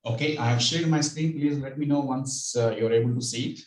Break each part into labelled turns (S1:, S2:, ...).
S1: Okay, I have shared my screen. Please let me know once you're able to see it.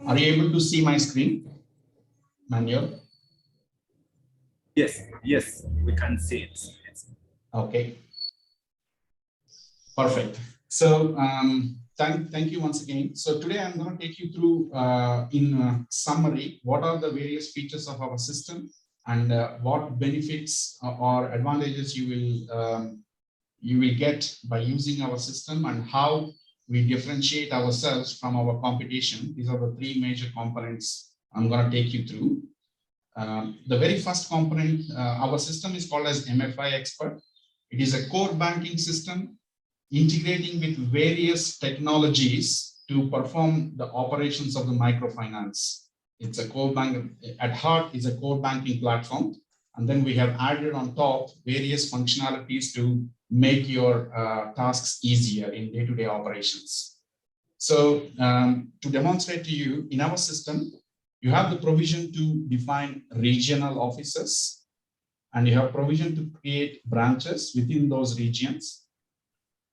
S1: Are you able to see my screen, Manuel?
S2: Yes, we can see it.
S1: Okay. Perfect. So thank you once again. So today I'm going to take you through in summary, what are the various features of our system and what benefits or advantages you will get by using our system and how we differentiate ourselves from our competition. These are the three major components I'm going to take you through. The very first component, our system is called as MFI Expert. It is a core banking system integrating with various technologies to perform the operations of the microfinance. It's a core bank, at heart is a core banking platform. And then we have added on top various functionalities to make your tasks easier in day-to-day operations. So to demonstrate to you, in our system, you have the provision to define regional offices, and you have provision to create branches within those regions.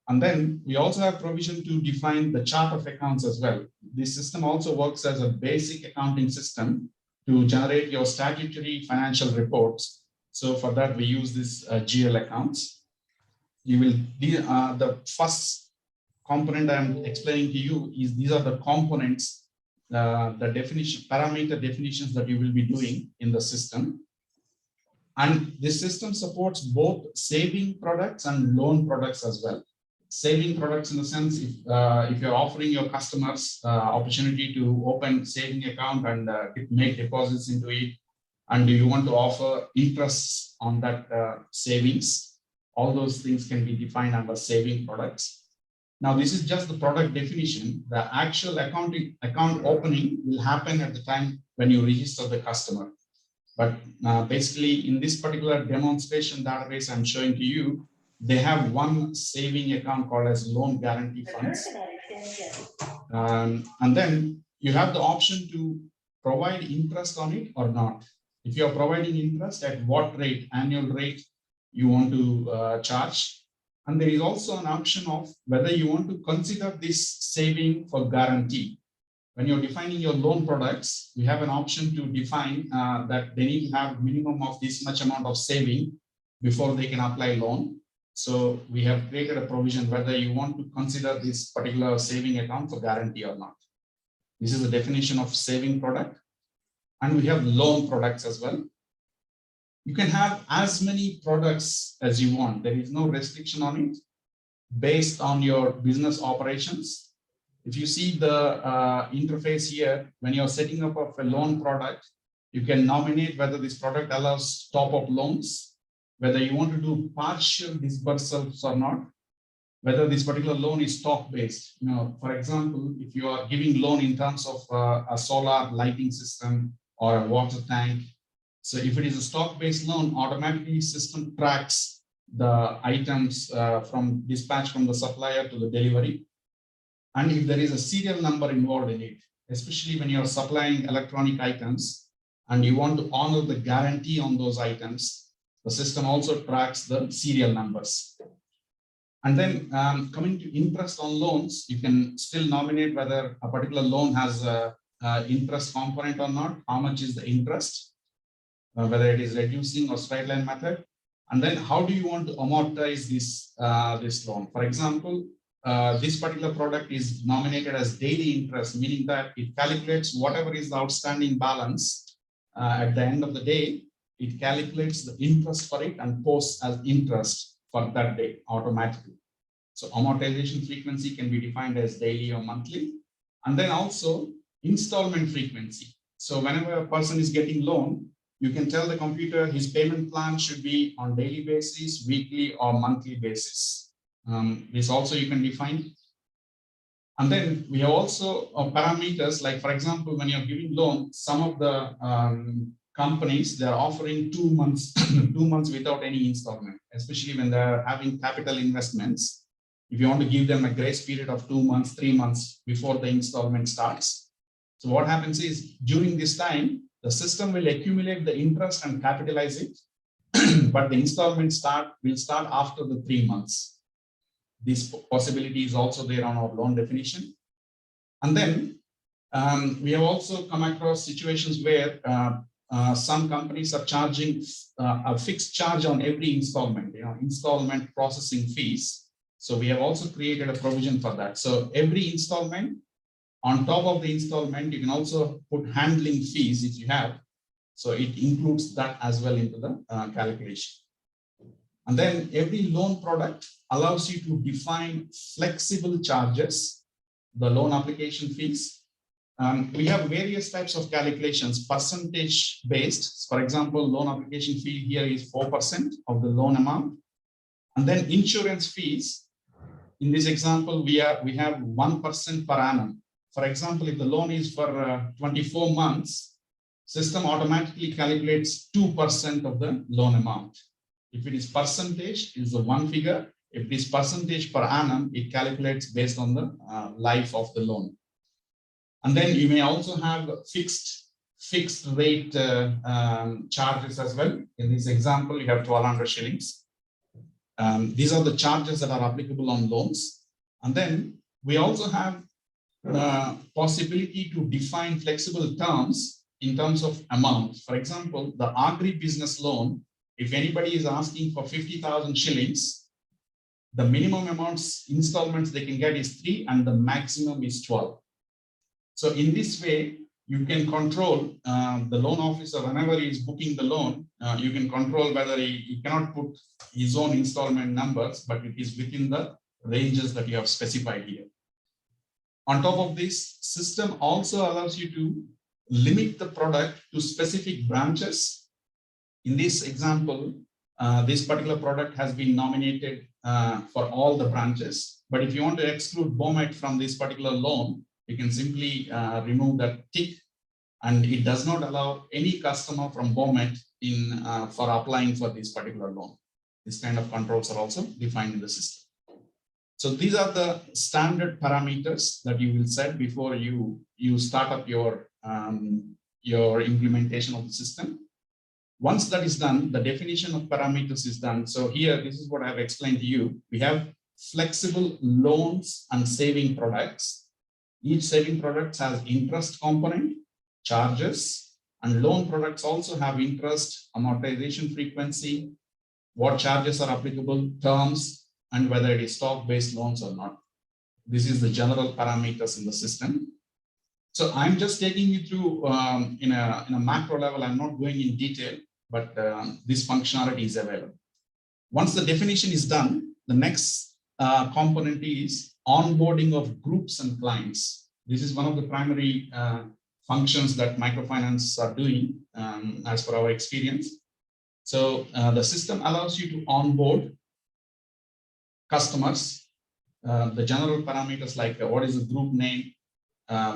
S1: And then we also have provision to define the chart of accounts as well. This system also works as a basic accounting system to generate your statutory financial reports. So for that, we use this GL accounts. You will the first component I'm explaining to you is these are the components, the definition, parameter definitions that you will be doing in the system. And this system supports both saving products and loan products as well. Saving products in the sense, if you're offering your customers opportunity to open saving account and make deposits into it, and you want to offer interest on that savings, all those things can be defined under saving products. Now, this is just the product definition. The actual account opening will happen at the time when you register the customer. But basically, in this particular demonstration database I'm showing to you, they have one saving account called as loan guarantee funds. And then you have the option to provide interest on it or not. If you're providing interest, at what rate, annual rate you want to charge. And there is also an option of whether you want to consider this saving for guarantee. When you're defining your loan products, we have an option to define that they need to have minimum of this much amount of saving before they can apply loan. So we have created a provision whether you want to consider this particular saving account for guarantee or not. This is the definition of saving product. And we have loan products as well. You can have as many products as you want. There is no restriction on it based on your business operations. If you see the interface here, when you're setting up a loan product, you can nominate whether this product allows top-up loans, whether you want to do partial dispersals or not, whether this particular loan is stock-based. You know, for example, if you are giving loan in terms of a solar lighting system or a water tank, so if it is a stock-based loan, automatically system tracks the items from dispatch from the supplier to the delivery. And if there is a serial number involved in it, especially when you're supplying electronic items and you want to honor the guarantee on those items, the system also tracks the serial numbers. And then coming to interest on loans, you can still nominate whether a particular loan has a interest component or not, how much is the interest, whether it is reducing or straight line method. And then how do you want to amortize this, this loan? For example, this particular product is nominated as daily interest, meaning that it calculates whatever is the outstanding balance at the end of the day. It calculates the interest for it and posts as interest for that day automatically. So amortization frequency can be defined as daily or monthly. And then also installment frequency. So whenever a person is getting loan, you can tell the computer his payment plan should be on daily basis, weekly or monthly basis. This also you can define. And then we have also parameters like, for example, when you're giving loan, some of the companies, they're offering 2 months, 2 months without any installment, especially when they're having capital investments. If you want to give them a grace period of 2 months, 3 months before the installment starts. So what happens is during this time, the system will accumulate the interest and capitalize it, but the installment will start after the 3 months. This possibility is also there on our loan definition. And then we have also come across situations where some companies are charging a fixed charge on every installment, installment processing fees. So we have also created a provision for that. So every installment, on top of the installment, you can also put handling fees if you have. So it includes that as well into the calculation. And then every loan product allows you to define flexible charges, the loan application fees. We have various types of calculations, percentage based. For example, loan application fee here is 4% of the loan amount. And then insurance fees. In this example, we have 1% per annum. For example, if the loan is for 24 months, system automatically calculates 2% of the loan amount. If it is percentage, it's the one figure. If it is percentage per annum, it calculates based on the life of the loan. And then you may also have fixed rate charges as well. In this example, you have 1,200 shillings. These are the charges that are applicable on loans. And then we also have possibility to define flexible terms in terms of amount. For example, the agri-business loan, if anybody is asking for 50,000 shillings, the minimum amounts installments they can get is 3 and the maximum is 12. So in this way, you can control the loan officer whenever he is booking the loan. You can control whether he cannot put his own installment numbers, but it is within the ranges that you have specified here. On top of this, system also allows you to limit the product to specific branches. In this example, this particular product has been nominated for all the branches. But if you want to exclude Bomet from this particular loan, you can simply remove that tick, and it does not allow any customer from Bomet for applying for this particular loan. This kind of controls are also defined in the system. So these are the standard parameters that you will set before you start up your implementation of the system. Once that is done, the definition of parameters is done. So here, this is what I have explained to you. We have flexible loans and saving products. Each saving product has interest component, charges, and loan products also have interest, amortization frequency, what charges are applicable, terms, and whether it is stock-based loans or not. This is the general parameters in the system. So I'm just taking you through in a macro level. I'm not going in detail, but this functionality is available. Once the definition is done, the next component is onboarding of groups and clients. This is one of the primary functions that microfinance are doing as per our experience. So the system allows you to onboard customers, the general parameters like what is the group name,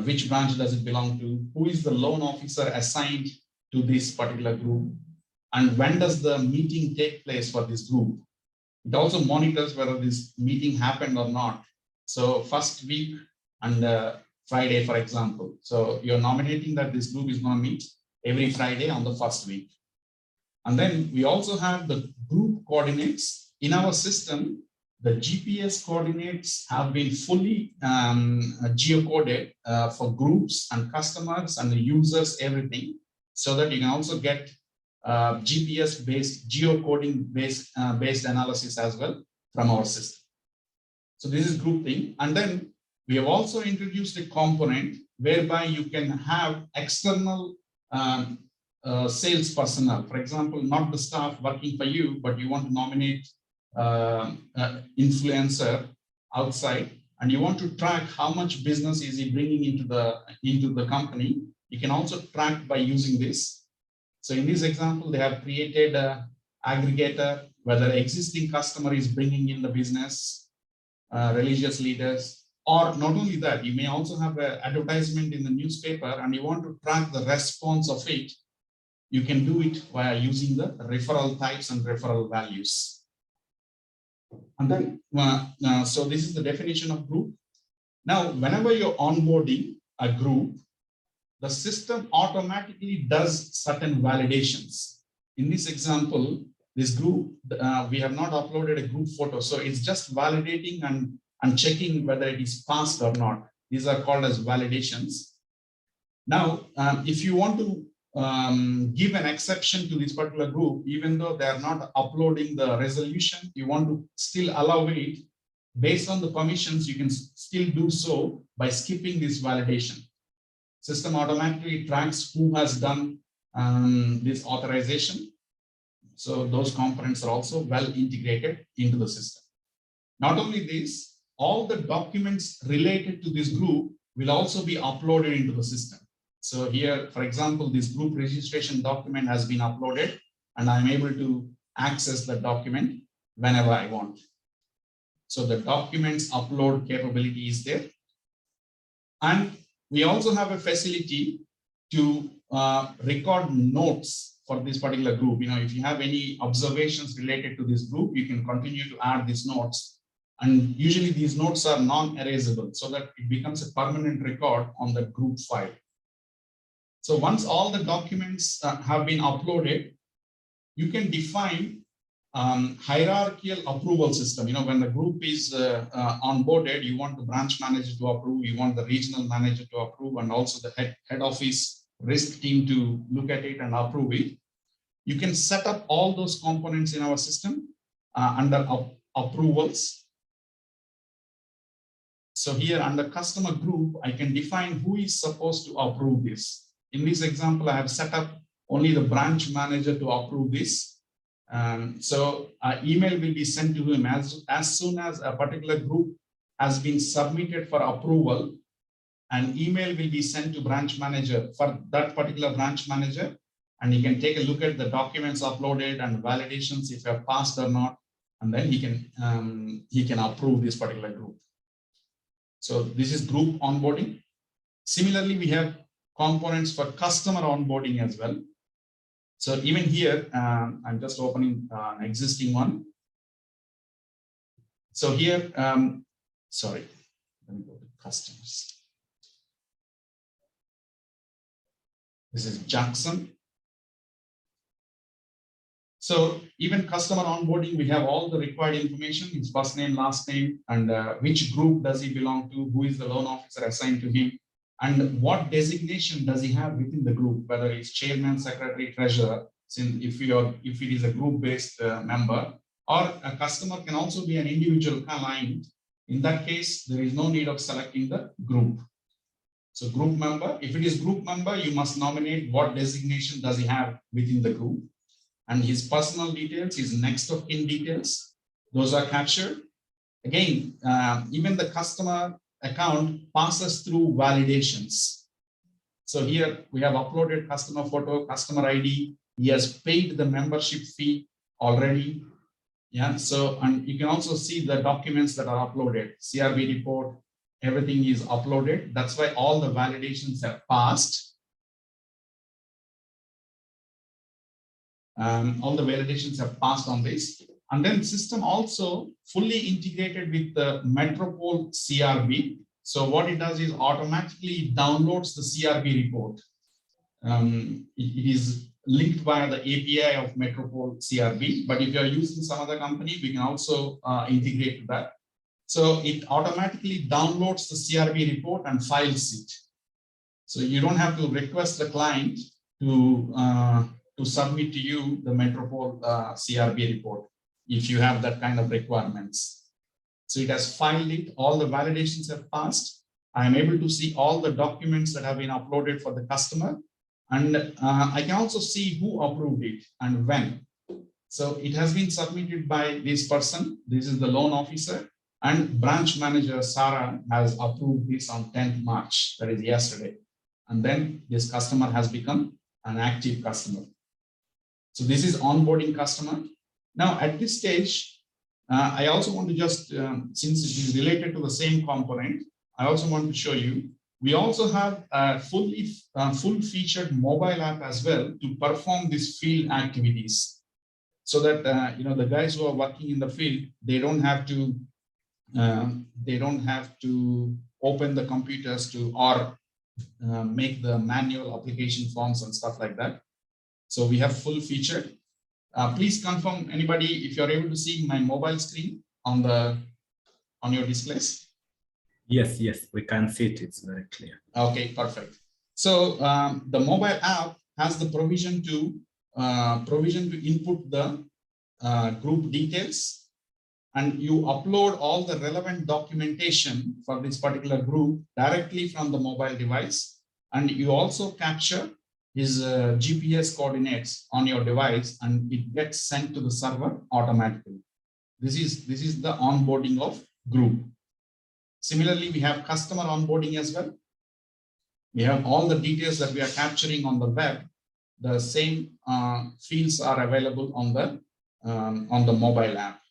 S1: which branch does it belong to, who is the loan officer assigned to this particular group, and when does the meeting take place for this group. It also monitors whether this meeting happened or not. So first week and Friday, for example. So you're nominating that this group is going to meet every Friday on the first week. And then we also have the group coordinates. In our system, the GPS coordinates have been fully geocoded for groups and customers and the users, everything, so that you can also get GPS-based, geocoding-based analysis as well from our system. So this is grouping. And then we have also introduced a component whereby you can have external sales personnel. For example, not the staff working for you, but you want to nominate influencer outside, and you want to track how much business is he bringing into the company. You can also track by using this. So in this example, they have created a aggregator, whether existing customer is bringing in the business, religious leaders, or not only that, you may also have an advertisement in the newspaper and you want to track the response of it. You can do it via using the referral types and referral values. And then, so this is the definition of group. Now, whenever you're onboarding a group, the system automatically does certain validations. In this example, this group, we have not uploaded a group photo. So it's just validating and checking whether it is passed or not. These are called as validations. Now, if you want to give an exception to this particular group, even though they are not uploading the resolution, you want to still allow it based on the permissions, you can still do so by skipping this validation. System automatically tracks who has done this authorization. So those components are also well integrated into the system. Not only this, all the documents related to this group will also be uploaded into the system. So here, for example, this group registration document has been uploaded and I'm able to access the document whenever I want. So the documents upload capability is there. And we also have a facility to record notes for this particular group. You know, if you have any observations related to this group, you can continue to add these notes. And usually these notes are non-erasable so that it becomes a permanent record on the group file. So once all the documents have been uploaded, you can define hierarchical approval system. You know, when the group is onboarded, you want the branch manager to approve, you want the regional manager to approve, and also the head office risk team to look at it and approve it. You can set up all those components in our system under approvals. So here under customer group, I can define who is supposed to approve this. In this example, I have set up only the branch manager to approve this. So an email will be sent to him as soon as a particular group has been submitted for approval. An email will be sent to branch manager for that particular branch manager, and he can take a look at the documents uploaded and validations if they are passed or not, and then he can approve this particular group. So this is group onboarding. Similarly, we have components for customer onboarding as well. So even here, I'm just opening an existing one. So here, sorry, let me go to customers. This is Jackson. So even customer onboarding, we have all the required information, his first name, last name, and which group does he belong to, who is the loan officer assigned to him, and what designation does he have within the group, whether it's chairman, secretary, treasurer, since if it is a group-based member, or a customer can also be an individual client. In that case, there is no need of selecting the group. So group member, if it is group member, you must nominate what designation does he have within the group, and his personal details, his next of kin details, those are captured. Again, even the customer account passes through validations. So here we have uploaded customer photo, customer ID. He has paid the membership fee already. Yeah, so, and you can also see the documents that are uploaded, CRB report, everything is uploaded. That's why all the validations have passed. All the validations have passed on this. And then system also fully integrated with the Metropole CRB. So what it does is automatically downloads the CRB report. It is linked via the API of Metropole CRB, but if you're using some other company, we can also integrate to that. So it automatically downloads the CRB report and files it. So you don't have to request the client to submit to you the Metropole CRB report if you have that kind of requirements. So it has filed it, all the validations have passed. I'm able to see all the documents that have been uploaded for the customer. And I can also see who approved it and when. So it has been submitted by this person. This is the loan officer, and branch manager Sarah has approved this on 10th March, that is yesterday. And then this customer has become an active customer. So this is onboarding customer. Now at this stage, I also want to just, since it is related to the same component, I also want to show you, we also have a full-featured mobile app as well to perform these field activities, so that the guys who are working in the field, they don't have to open the computers or make the manual application forms and stuff like that. So we have full-featured. Please confirm, anybody, if you're able to see my mobile screen on your displays.
S2: Yes, we can see it. It's very clear.
S1: Okay, perfect. So the mobile app has the provision to input the group details, and you upload all the relevant documentation for this particular group directly from the mobile device, and you also capture his GPS coordinates on your device, and it gets sent to the server automatically. This is the onboarding of group. Similarly, we have customer onboarding as well. We have all the details that we are capturing on the web. The same fields are available on the mobile app.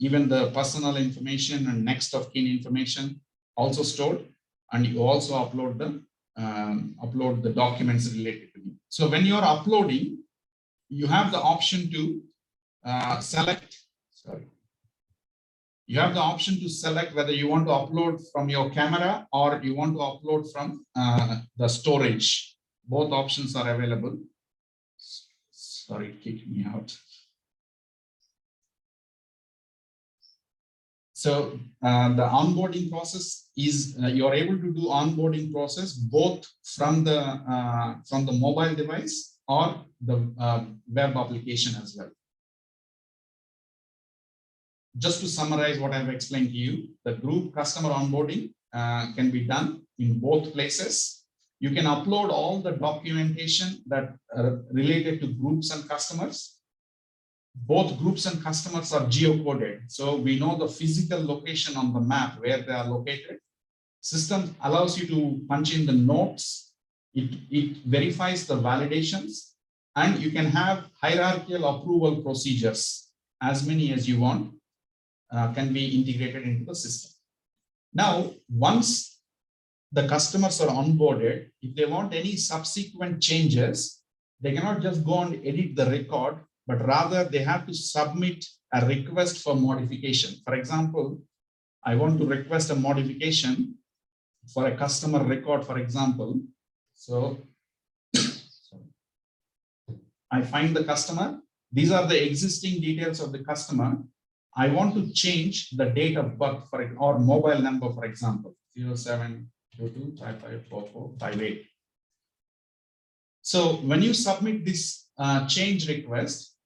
S1: Even the personal information and next of kin information also stored, and you also upload the documents related to it. So when you're uploading, you have the option to select. You have the option to select whether you want to upload from your camera or you want to upload from the storage. Both options are available. Sorry, it kicked me out. So the onboarding process is you're able to do onboarding process both from the mobile device or the web application as well. Just to summarize what I've explained to you, the group customer onboarding can be done in both places. You can upload all the documentation that are related to groups and customers. Both groups and customers are geocoded, so we know the physical location on the map where they are located. System allows you to punch in the notes. It verifies the validations, and you can have hierarchical approval procedures, as many as you want. Can be integrated into the system. Now, once the customers are onboarded, if they want any subsequent changes, they cannot just go and edit the record, but rather they have to submit a request for modification. For example, I want to request a modification for a customer record, for example. So I find the customer. These are the existing details of the customer. I want to change the date of birth or mobile number, for example, 0722554458. So when you submit this change request,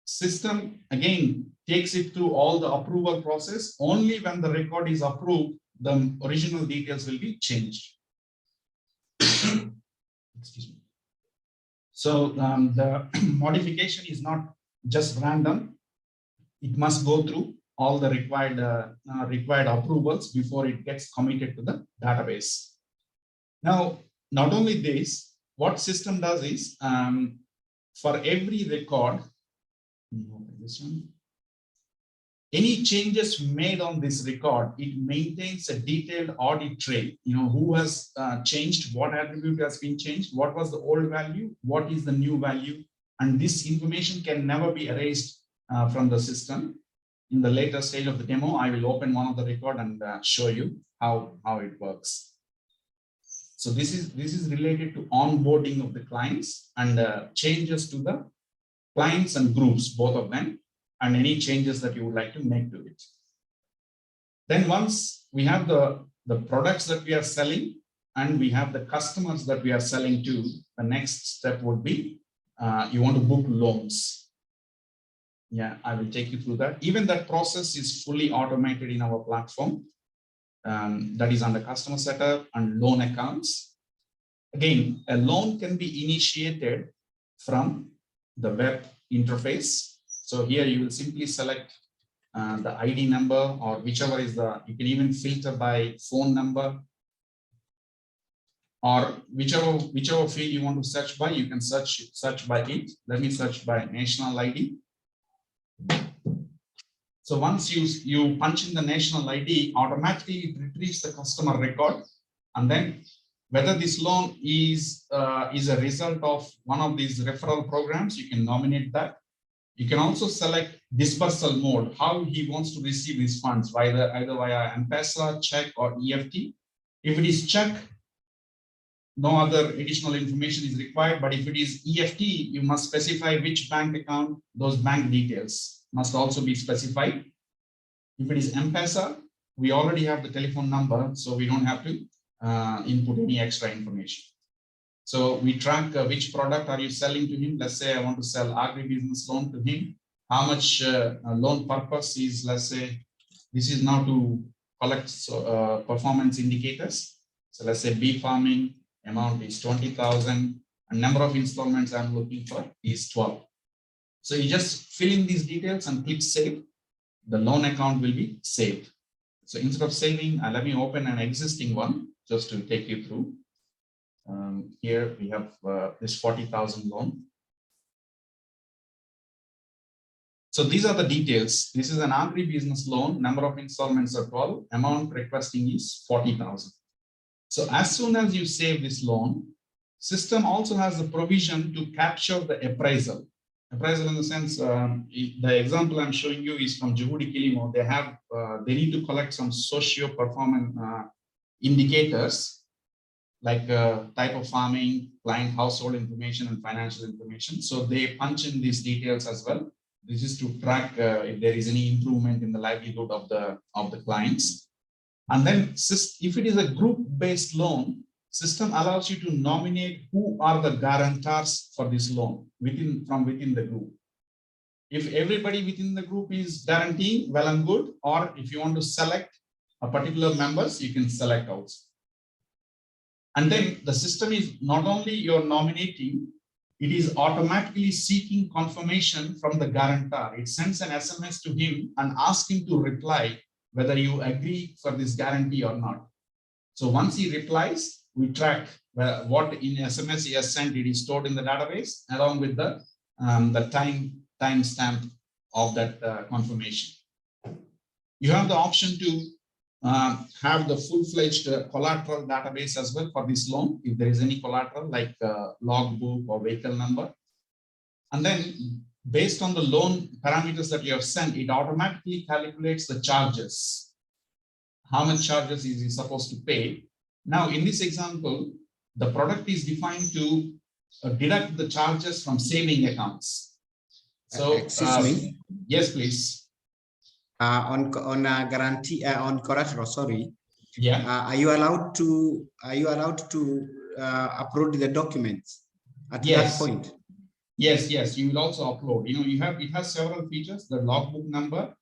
S1: system again takes it through all the approval process. Only when the record is approved, the original details will be changed. Excuse me. So the modification is not just random. It must go through all the required approvals before it gets committed to the database. Now, not only this, what system does is for every record, any changes made on this record, it maintains a detailed audit trail. Who has changed, what attribute has been changed, what was the old value, what is the new value, and this information can never be erased from the system. In the later stage of the demo, I will open one of the record and show you how it works. So this is related to onboarding of the clients and changes to the clients and groups, both of them, and any changes that you would like to make to it. Then once we have the products that we are selling and we have the customers that we are selling to, the next step would be you want to book loans. Yeah, I will take you through that. Even that process is fully automated in our platform. That is under customer setup and loan accounts. Again, a loan can be initiated from the web interface. So here you will simply select the ID number or whichever is you can even filter by phone number or whichever field you want to search by, you can search by it. Let me search by national ID. So once you punch in the national ID, automatically it retrieves the customer record, and then whether this loan is a result of one of these referral programs, you can nominate that. You can also select dispersal mode, how he wants to receive his funds, either via M-Pesa, check, or EFT. If it is check, no other additional information is required, but if it is EFT, you must specify which bank account, those bank details must also be specified. If it is M-Pesa, we already have the telephone number, so we don't have to input any extra information. So we track which product are you selling to him. Let's say I want to sell agribusiness loan to him. How much loan purpose is, let's say, this is now to collect performance indicators. So let's say bee farming, amount is 20,000, and number of installments I'm looking for is 12. So you just fill in these details and click save. The loan account will be saved. So instead of saving, let me open an existing one just to take you through. Here we have this 40,000 loan. So these are the details. This is an agri-business loan. Number of installments are 12. Amount requesting is 40,000. So as soon as you save this loan, system also has the provision to capture the appraisal. Appraisal in the sense, the example I'm showing you is from Juhudi Kilimo. They need to collect some socio-performance indicators like type of farming, client household information, and financial information. So they punch in these details as well. This is to track if there is any improvement in the livelihood of the clients. And then if it is a group-based loan, system allows you to nominate who are the guarantors for this loan from within the group. If everybody within the group is guaranteeing, well and good, or if you want to select a particular members, you can select also. And then the system is not only you're nominating, it is automatically seeking confirmation from the guarantor. It sends an SMS to him and asks him to reply whether you agree for this guarantee or not. So once he replies, we track what in SMS he has sent. It is stored in the database along with the time stamp of that confirmation. You have the option to have the full-fledged collateral database as well for this loan, if there is any collateral like logbook or vehicle number. And then based on the loan parameters that you have sent, it automatically calculates the charges. How much charges is he supposed to pay? Now, in this example, the product is defined to deduct the charges from saving accounts. So,
S3: excuse me.
S1: Yes, please.
S3: On guarantee on collateral, sorry.
S1: Yeah.
S3: Are you allowed to upload the documents at
S1: Yes.
S3: that point?
S1: Yes, you will also upload. It has several features: the logbook number,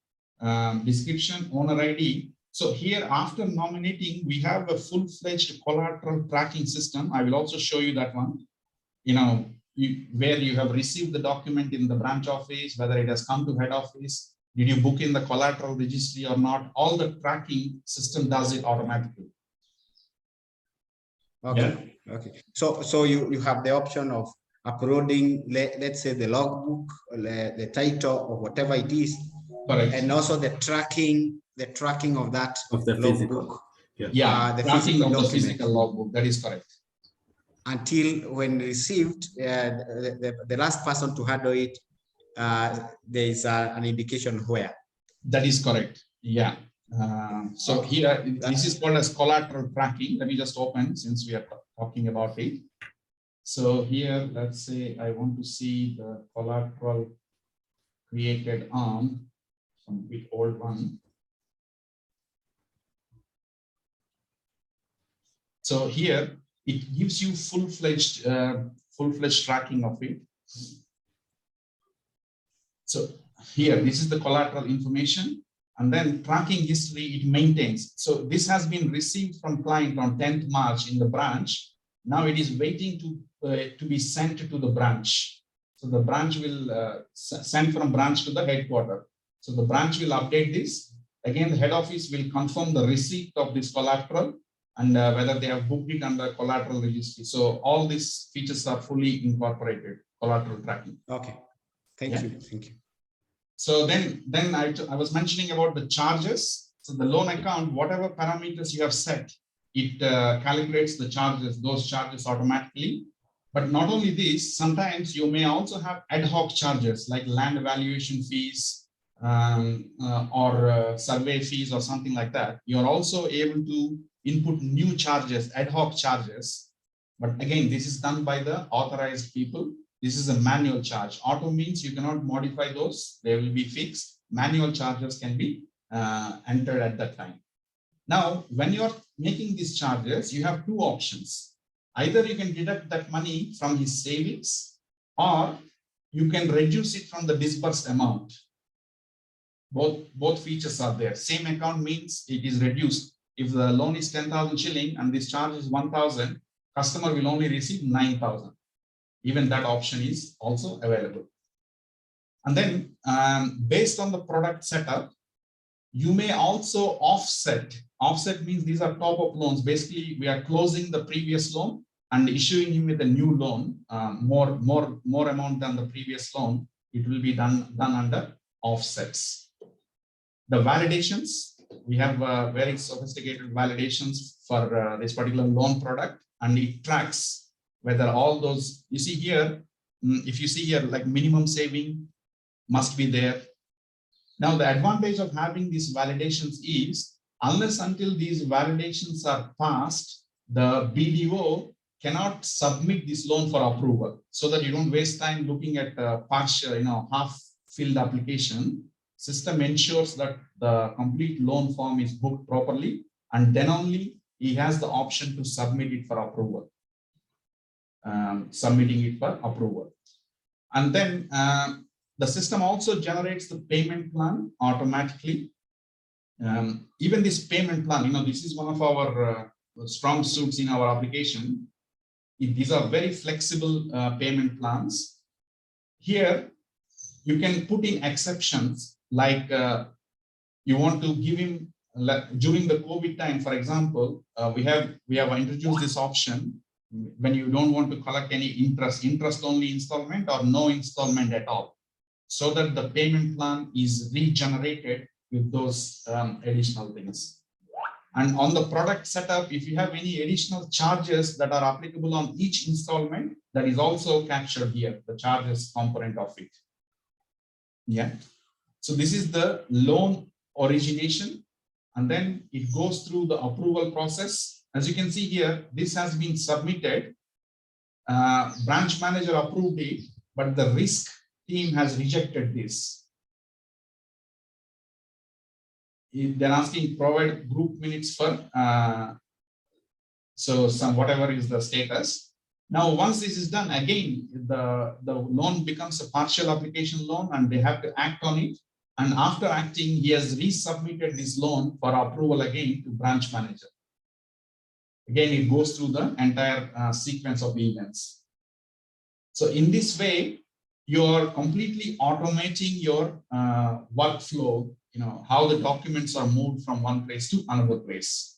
S1: description, owner ID. So here, after nominating, we have a full-fledged collateral tracking system. I will also show you that one. Where you have received the document in the branch office, whether it has come to head office. Did you book in the collateral registry or not? All the tracking system does it automatically.
S3: Okay. Yeah. Okay. So you have the option of uploading, let's say, the logbook, the title, or whatever it is,
S1: correct,
S3: and also the tracking of that logbook.
S1: Yeah,
S3: the
S1: tracking
S3: physical
S1: of
S3: document.
S1: the physical logbook. That is correct.
S3: Until when received, the last person to handle it. There is an indication where.
S1: That is correct. Yeah. So here, this is called as collateral tracking. Let me just open since we are talking about it. So here, let's say I want to see the collateral created on some big old one. So here, it gives you full-fledged tracking of it. So here, this is the collateral information, and then tracking history it maintains. So this has been received from client on 10th March in the branch. Now it is waiting to be sent to the branch. So the branch will send from branch to the headquarters. So the branch will update this. Again, the head office will confirm the receipt of this collateral, and whether they have booked it under collateral registry. So all these features are fully incorporated, collateral tracking.
S3: Okay, thank you.
S1: So then I was mentioning about the charges. So the loan account, whatever parameters you have set, it calculates the charges, those charges automatically. But not only this, sometimes you may also have ad hoc charges like land valuation fees or survey fees or something like that. You're also able to input new charges, ad hoc charges. But again, this is done by the authorized people. This is a manual charge. Auto means you cannot modify those. They will be fixed. Manual charges can be entered at that time. Now, when you're making these charges, you have two options. Either you can deduct that money from his savings, or you can reduce it from the disbursed amount. Both features are there. Same account means it is reduced. If the loan is 10,000 shilling and this charge is 1,000, customer will only receive 9,000. Even that option is also available. And then based on the product setup, you may also offset. Offset means these are top-up loans. Basically, we are closing the previous loan and issuing him with a new loan, more amount than the previous loan. It will be done under offsets. The validations, we have very sophisticated validations for this particular loan product, and it tracks whether all those, you see here, if you see here, like minimum saving must be there. Now, the advantage of having these validations is, unless until these validations are passed, the BDO cannot submit this loan for approval, so that you don't waste time looking at partial, half-filled application. System ensures that the complete loan form is booked properly, and then only he has the option to submit it for approval. And then the system also generates the payment plan automatically. Even this payment plan, this is one of our strong suits in our application. These are very flexible payment plans. Here, you can put in exceptions, like you want to give him, during the COVID time, for example, we have introduced this option when you don't want to collect any interest only installment or no installment at all, so that the payment plan is regenerated with those additional things. And on the product setup, if you have any additional charges that are applicable on each installment, that is also captured here, the charges component of it. Yeah. So this is the loan origination, and then it goes through the approval process. As you can see here, this has been submitted. Branch manager approved it, but the risk team has rejected this. They're asking provide group minutes for whatever is the status. Now, once this is done, again, the loan becomes a partial application loan and they have to act on it. And after acting, he has resubmitted this loan for approval again to branch manager. Again, it goes through the entire sequence of events. So in this way, you're completely automating your workflow, how the documents are moved from one place to another place.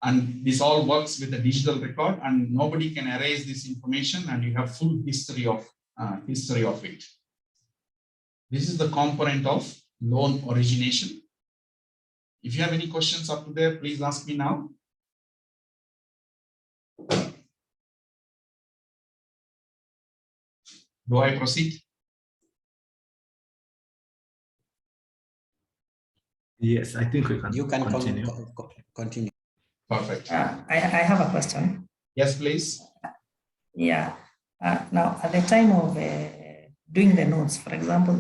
S1: And this all works with a digital record, and nobody can erase this information, and you have full history of it. This is the component of loan origination. If you have any questions up to there, please ask me now. Do I proceed?
S2: Yes, I think we can.
S3: You can
S2: continue.
S3: Continue.
S1: Perfect.
S4: I have a question.
S1: Yes, please.
S4: Yeah. Now, at the time of doing the notes, for example,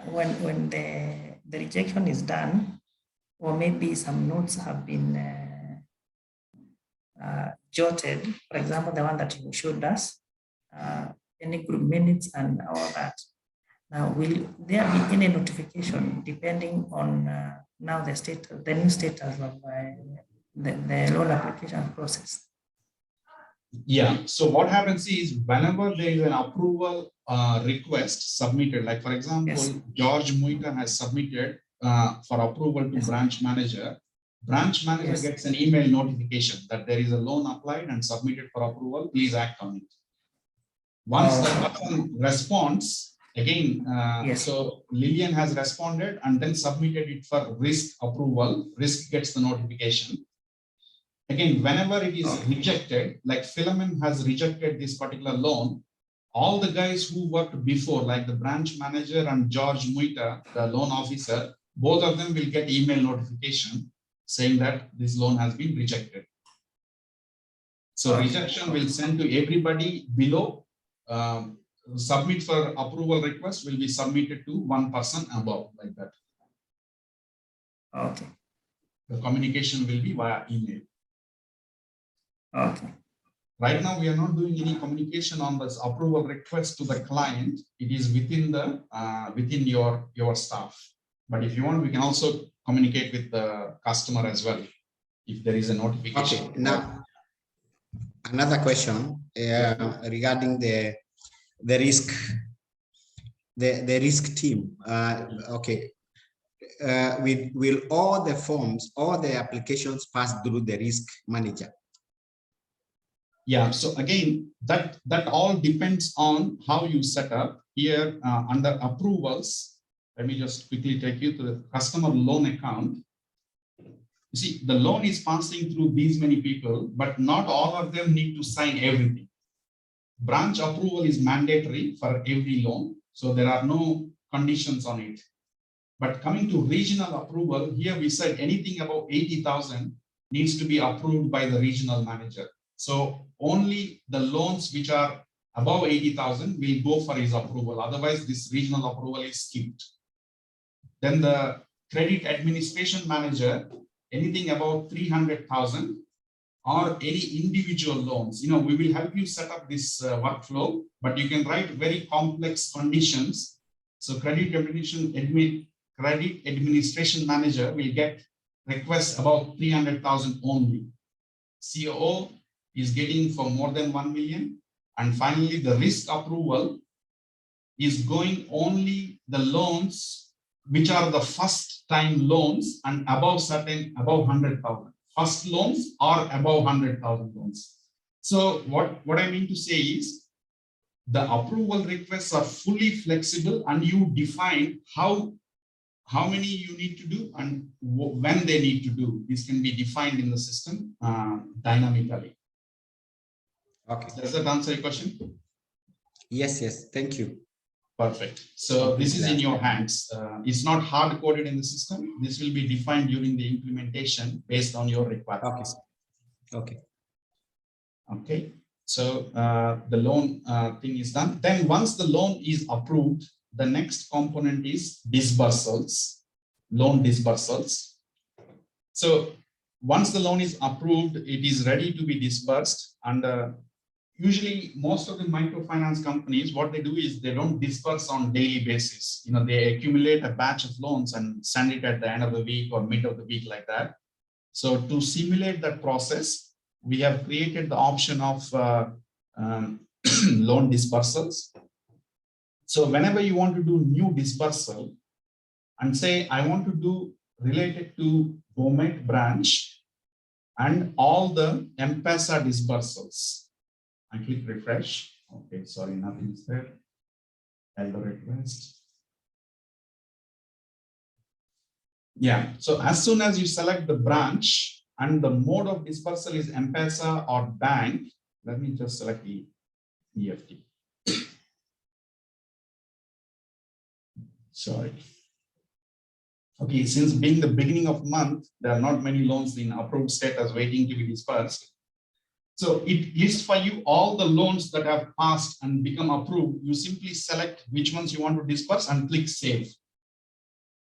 S4: when the rejection is done, or maybe some notes have been jotted, for example, the one that you showed us, any group minutes and all that. Now, will there be any notification depending on now the new status of the loan application process?
S1: Yeah. So what happens is, whenever there is an approval request submitted, like for example, yes, George Muita has submitted for approval to branch manager. branch manager
S4: Yes.
S1: gets an email notification that there is a loan applied and submitted for approval. Please act on it. Once the person responds, again,
S4: Yes.
S1: so Lillian has responded and then submitted it for risk approval. Risk gets the notification. Again, whenever it is rejected, like Philomen has rejected this particular loan, all the guys who worked before, like the branch manager and George Muita, the loan officer, both of them will get email notification saying that this loan has been rejected. So rejection will send to everybody below. Submit for approval request will be submitted to one person above, like that.
S4: Okay.
S1: The communication will be via email.
S4: Okay.
S1: Right now, we are not doing any communication on this approval request to the client. It is within the within your staff. But if you want, we can also communicate with the customer as well if there is a notification.
S3: Okay. Now, another question regarding the risk, the risk team. Okay. Will all the forms, all the applications pass through the risk manager?
S1: Yeah, so again, that all depends on how you set up here under approvals. Let me just quickly take you to the customer loan account. You see, the loan is passing through these many people, but not all of them need to sign everything. Branch approval is mandatory for every loan, so there are no conditions on it. But coming to regional approval, here we said anything above 80,000 needs to be approved by the regional manager. So only the loans which are above 80,000 will go for his approval. Otherwise, this regional approval is skipped. Then the credit administration manager, anything above 300,000 or any individual loans. We will help you set up this workflow, but you can write very complex conditions. So credit administration manager will get requests about 300,000 only. COO is getting for more than 1 million. And finally, the risk approval is going only the loans which are the first time loans and above 100,000. First loans or above 100,000 loans. So what I mean to say is the approval requests are fully flexible and you define how many you need to do and when they need to do. This can be defined in the system dynamically.
S3: Okay.
S1: Does that answer your question?
S3: Yes. Thank you.
S1: Perfect. So this is in your hands. It's not hard coded in the system. This will be defined during the implementation based on your requirements.
S3: Okay.
S1: Okay. So the loan thing is done. Then once the loan is approved, the next component is dispersals, loan dispersals. So once the loan is approved, it is ready to be dispersed. And usually most of the microfinance companies, what they do is they don't disperse on daily basis. They accumulate a batch of loans and send it at the end of the week or mid of the week like that. So to simulate that process, we have created the option of loan dispersals. So whenever you want to do new dispersal and say, I want to do related to Bomet branch and all the M-Pesa dispersals. I click refresh. Okay, sorry, nothing is there. Elder request. Yeah, so as soon as you select the branch and the mode of dispersal is M-Pesa or bank, let me just select the EFT. Sorry. Okay, since being the beginning of month, there are not many loans in approved status waiting to be dispersed. So it lists for you all the loans that have passed and become approved. You simply select which ones you want to disperse and click save.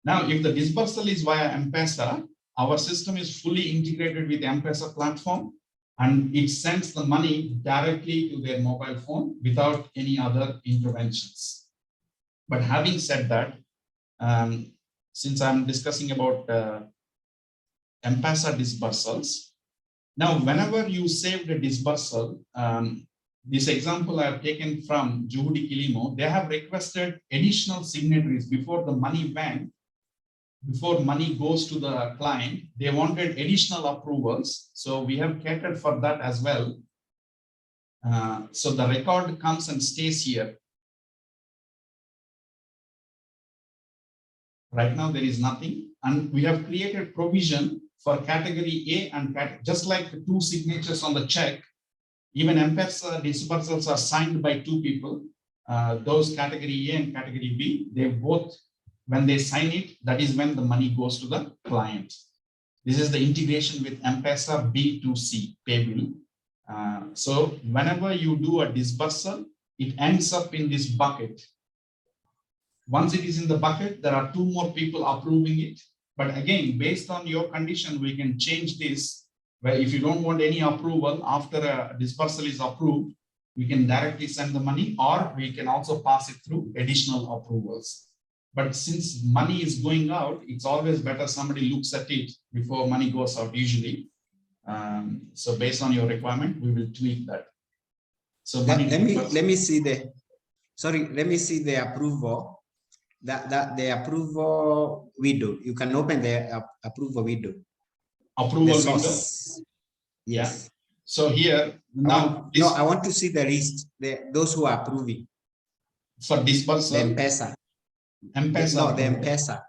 S1: Now, if the dispersal is via M-Pesa, our system is fully integrated with the M-Pesa platform and it sends the money directly to their mobile phone without any other interventions. But having said that, since I'm discussing about M-Pesa dispersals, now, whenever you save the dispersal, this example I have taken from Juhudi Kilimo, they have requested additional signatories before the money went. before money goes to the client, they wanted additional approvals. So we have catered for that as well. So the record comes and stays here. Right now, there is nothing. And we have created provision for category A and just like the two signatures on the check, even M-Pesa dispersals are signed by two people. Those category A and category B, they both, when they sign it, that is when the money goes to the client. This is the integration with M-Pesa B2C pay bill. So whenever you do a dispersal, it ends up in this bucket. Once it is in the bucket, there are two more people approving it. But again, based on your condition, we can change this, where if you don't want any approval after a dispersal is approved, we can directly send the money, or we can also pass it through additional approvals. But since money is going out, it's always better somebody looks at it before money goes out usually. So based on your requirement, we will tweak that. So
S3: let me see the approval. That the approval window. You can open the approval window.
S1: Approval window.
S3: Yes.
S1: Yeah. So here now.
S3: No, I want to see the list. Those who are approving.
S1: For dispersal.
S3: The M-Pesa.
S1: M-Pesa.
S3: No, the M-Pesa.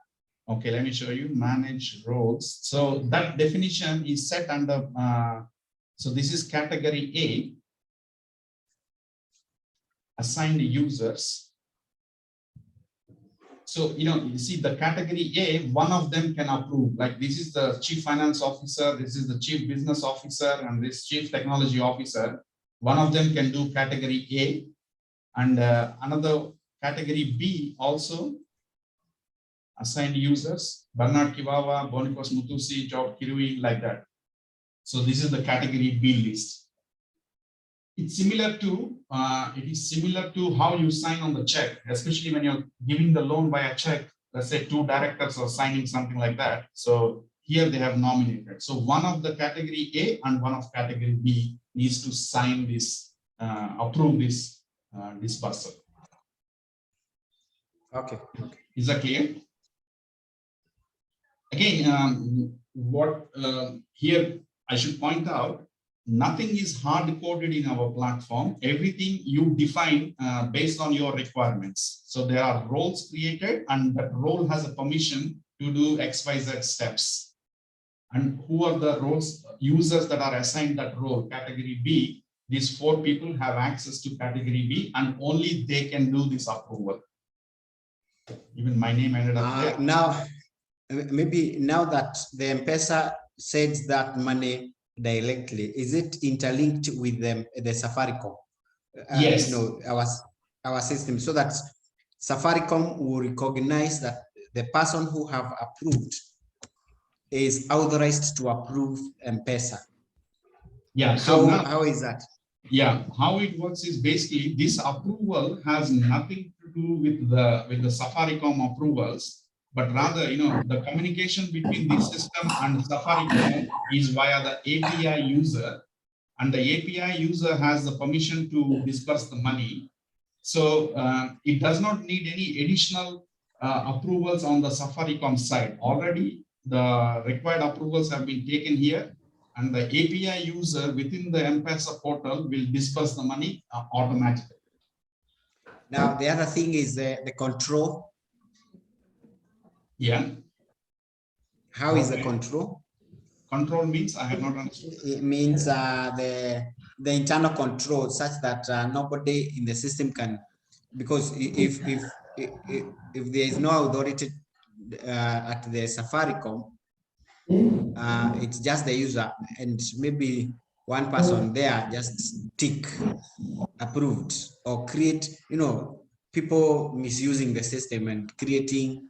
S1: Okay, let me show you. Manage roles. So that definition is set under. So this is category A. Assigned users. So, you see the category A, one of them can approve, like this is the chief finance officer, this is the chief business officer, and this chief technology officer. One of them can do category A, and another category B also assigned users, Bernard Kivawa, Boniface Mutusi, Job Kirui, like that. So this is the category B list. It's similar to, it is similar to how you sign on the check, especially when you're giving the loan by a check. Let's say two directors are signing something like that. So here they have nominated. So one of the category A and one of category B needs to sign this, approve this dispersal.
S3: Okay.
S1: Is that clear? Again, here I should point out, nothing is hard-coded in our platform. Everything you define based on your requirements. So there are roles created, and that role has a permission to do XYZ steps. And who are the roles, users that are assigned that role? Category B, these 4 people have access to category B, and only they can do this approval. Even my name ended up there.
S3: Now, maybe now that the M-Pesa sends that money directly, is it interlinked with the Safaricom?
S1: Yes.
S3: Our system, so that Safaricom will recognize that the person who have approved is authorized to approve M-Pesa.
S1: Yeah. So
S3: how is that?
S1: Yeah, how it works is basically this approval has nothing to do with the Safaricom approvals, but rather, the communication between this system and Safaricom is via the API user, and the API user has the permission to disperse the money. So it does not need any additional approvals on the Safaricom side. Already the required approvals have been taken here, and the API user within the M-Pesa portal will disperse the money automatically.
S3: Now, the other thing is the control.
S1: Yeah.
S3: How is the control?
S1: Control means, I have not understood.
S3: It means the internal control, such that nobody in the system can, because if there is no authority at the Safaricom, it's just the user, and maybe one person there just tick approved, or create, people misusing the system and creating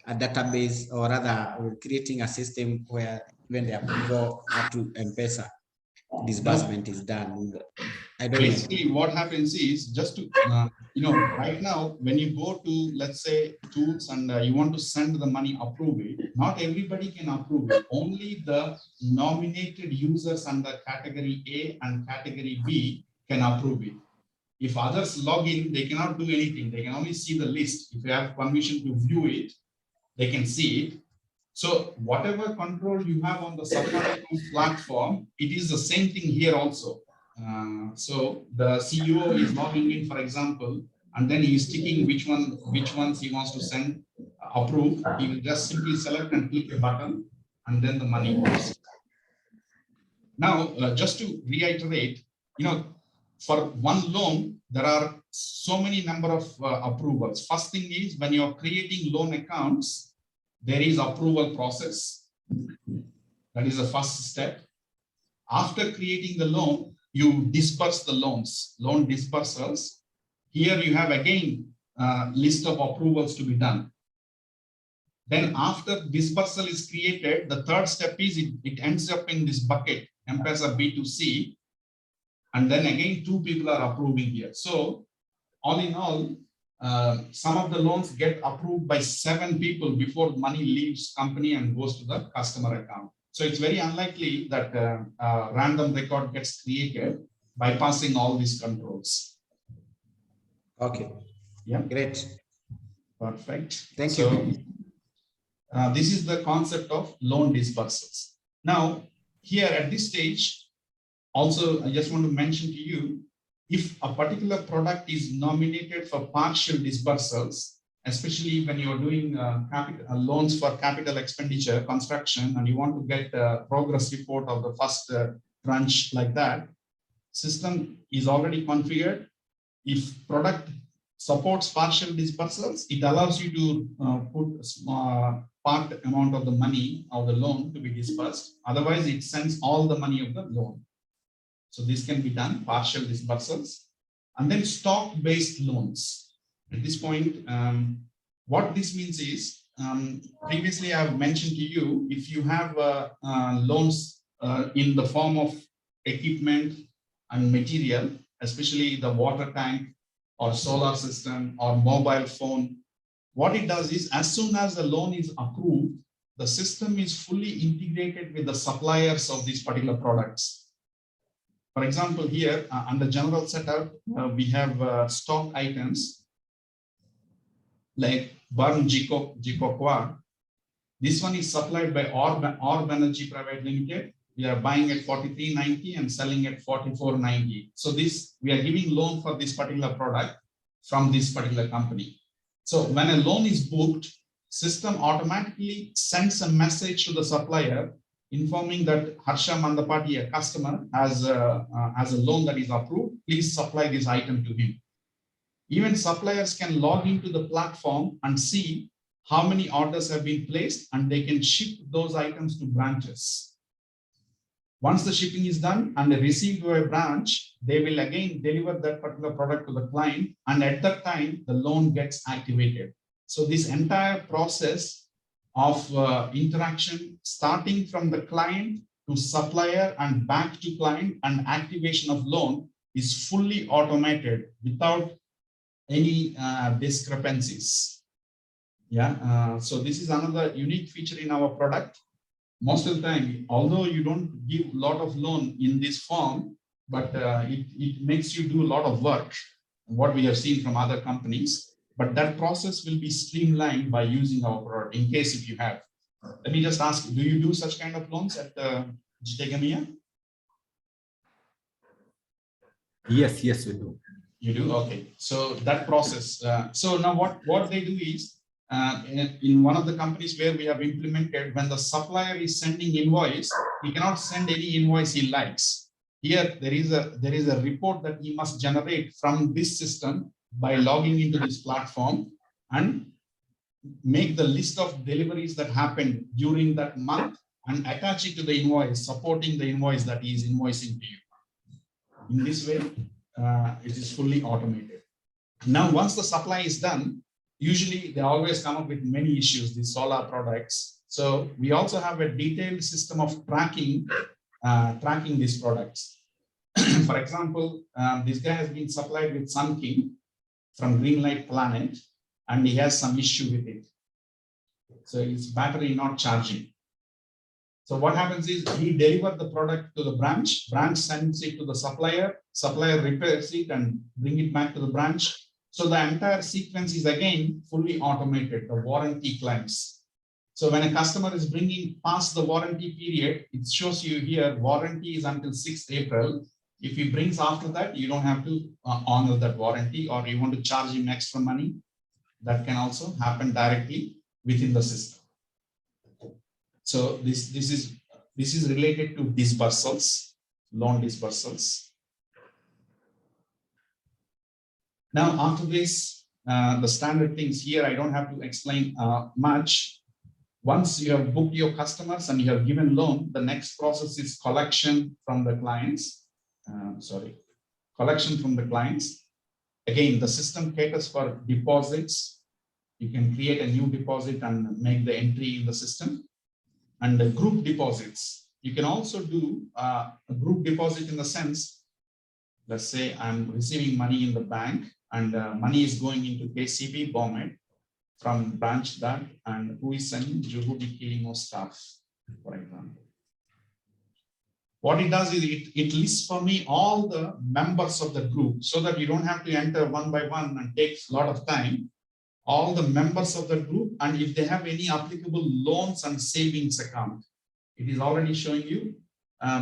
S3: a database, or rather creating a system where when the approval up to M-Pesa disbursement is done. I don't
S1: Basically,
S3: know.
S1: what happens is, just to, right now, when you go to, let's say, tools, and you want to send the money, approve it, not everybody can approve it. Only the nominated users under category A and category B can approve it. If others log in, they cannot do anything. They can only see the list. If you have permission to view it, they can see it. So whatever control you have on the supply platform, it is the same thing here also. So the CEO is logging in, for example, and then he is ticking which ones he wants to send, approve. He will just simply select and click a button, and then the money goes. Now, just to reiterate, for one loan, there are so many number of approvals. First thing is, when you're creating loan accounts, there is approval process. That is the first step. After creating the loan, you disperse the loans, loan dispersals. Here you have again a list of approvals to be done. Then after dispersal is created, the third step is it ends up in this bucket, M-Pesa B2C. And then again, 2 people are approving here. So all in all, some of the loans get approved by 7 people before money leaves company and goes to the customer account. So it's very unlikely that a random record gets created bypassing all these controls.
S3: Okay.
S1: Yeah.
S3: Great.
S1: Perfect.
S3: Thank you.
S1: This is the concept of loan dispersals. Now, here at this stage, also, I just want to mention to you, if a particular product is nominated for partial dispersals, especially when you're doing loans for capital expenditure, construction, and you want to get a progress report of the first tranche like that, system is already configured. If product supports partial dispersals, it allows you to put a part amount of the money of the loan to be dispersed. Otherwise, it sends all the money of the loan. So this can be done, partial dispersals. And then stock-based loans. At this point, what this means is, previously I've mentioned to you, if you have loans in the form of equipment and material, especially the water tank or solar system or mobile phone, what it does is, as soon as the loan is approved, the system is fully integrated with the suppliers of these particular products. For example, here under general setup, we have stock items like Burn Jikokwa. This one is supplied by Orb Energy Private Limited. We are buying at 43.90 and selling at 44.90. So this, we are giving loan for this particular product from this particular company. So when a loan is booked, system automatically sends a message to the supplier informing that Harsha Mandapati, a customer, has a loan that is approved. Please supply this item to him. Even suppliers can log into the platform and see how many orders have been placed, and they can ship those items to branches. Once the shipping is done and received by a branch, they will again deliver that particular product to the client, and at that time, the loan gets activated. So this entire process of interaction, starting from the client to supplier and back to client and activation of loan, is fully automated without any discrepancies. Yeah, so this is another unique feature in our product. Most of the time, although you don't give a lot of loan in this form, but it makes you do a lot of work, what we have seen from other companies. But that process will be streamlined by using our product, in case if you have. Let me just ask, do you do such kind of loans at Jitegamia?
S2: Yes, we do.
S1: You do? Okay. So that process. So now what they do is, in one of the companies where we have implemented, when the supplier is sending invoice, he cannot send any invoice he likes. Here, there is a report that he must generate from this system by logging into this platform and make the list of deliveries that happened during that month and attach it to the invoice, supporting the invoice that he is invoicing to you. In this way, it is fully automated. Now, once the supply is done, usually they always come up with many issues, these solar products. So we also have a detailed system of tracking these products. For example, this guy has been supplied with Sun King from Greenlight Planet, and he has some issue with it. So his battery not charging. So what happens is he delivers the product to the branch sends it to the supplier repairs it and bring it back to the branch. So the entire sequence is again fully automated, the warranty claims. So when a customer is bringing past the warranty period, it shows you here warranty is until 6th April. If he brings after that, you don't have to honor that warranty, or you want to charge him extra money. That can also happen directly within the system. So this is related to dispersals, loan dispersals. Now after this, the standard things here, I don't have to explain much. Once you have booked your customers and you have given loan, the next process is collection from the clients. Collection from the clients. Again, the system caters for deposits. You can create a new deposit and make the entry in the system. And the group deposits. You can also do a group deposit in the sense, let's say I'm receiving money in the bank and money is going into KCB Bomet from branch that, and who is sending Juhudi Kilimo staff, for example. What it does is it lists for me all the members of the group so that you don't have to enter one by one and takes a lot of time. All the members of the group, and if they have any applicable loans and savings account, it is already showing you.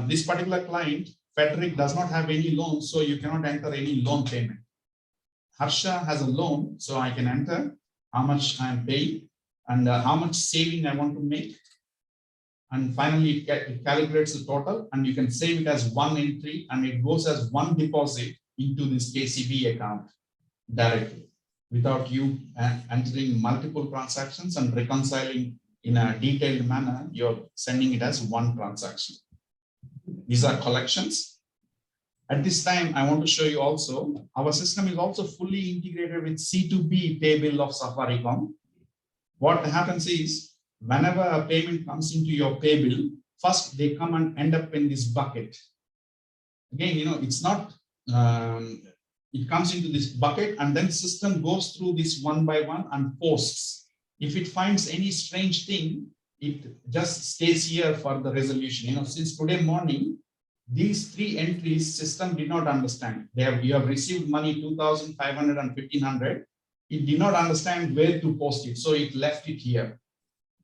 S1: This particular client, Frederick, does not have any loans, so you cannot enter any loan payment. Harsha has a loan, so I can enter how much I am paying and how much saving I want to make. And finally, it calculates the total, and you can save it as one entry, and it goes as one deposit into this KCB account directly, without you entering multiple transactions and reconciling in a detailed manner. You're sending it as one transaction. These are collections. At this time, I want to show you also, our system is also fully integrated with C2B pay bill of Safaricom. What happens is, whenever a payment comes into your pay bill, first they come and end up in this bucket. Again, it's not, it comes into this bucket and then system goes through this one by one and posts. If it finds any strange thing, it just stays here for the resolution. Since today morning, these three entries system did not understand. You have received money 2,500 and 1,500. It did not understand where to post it, so it left it here.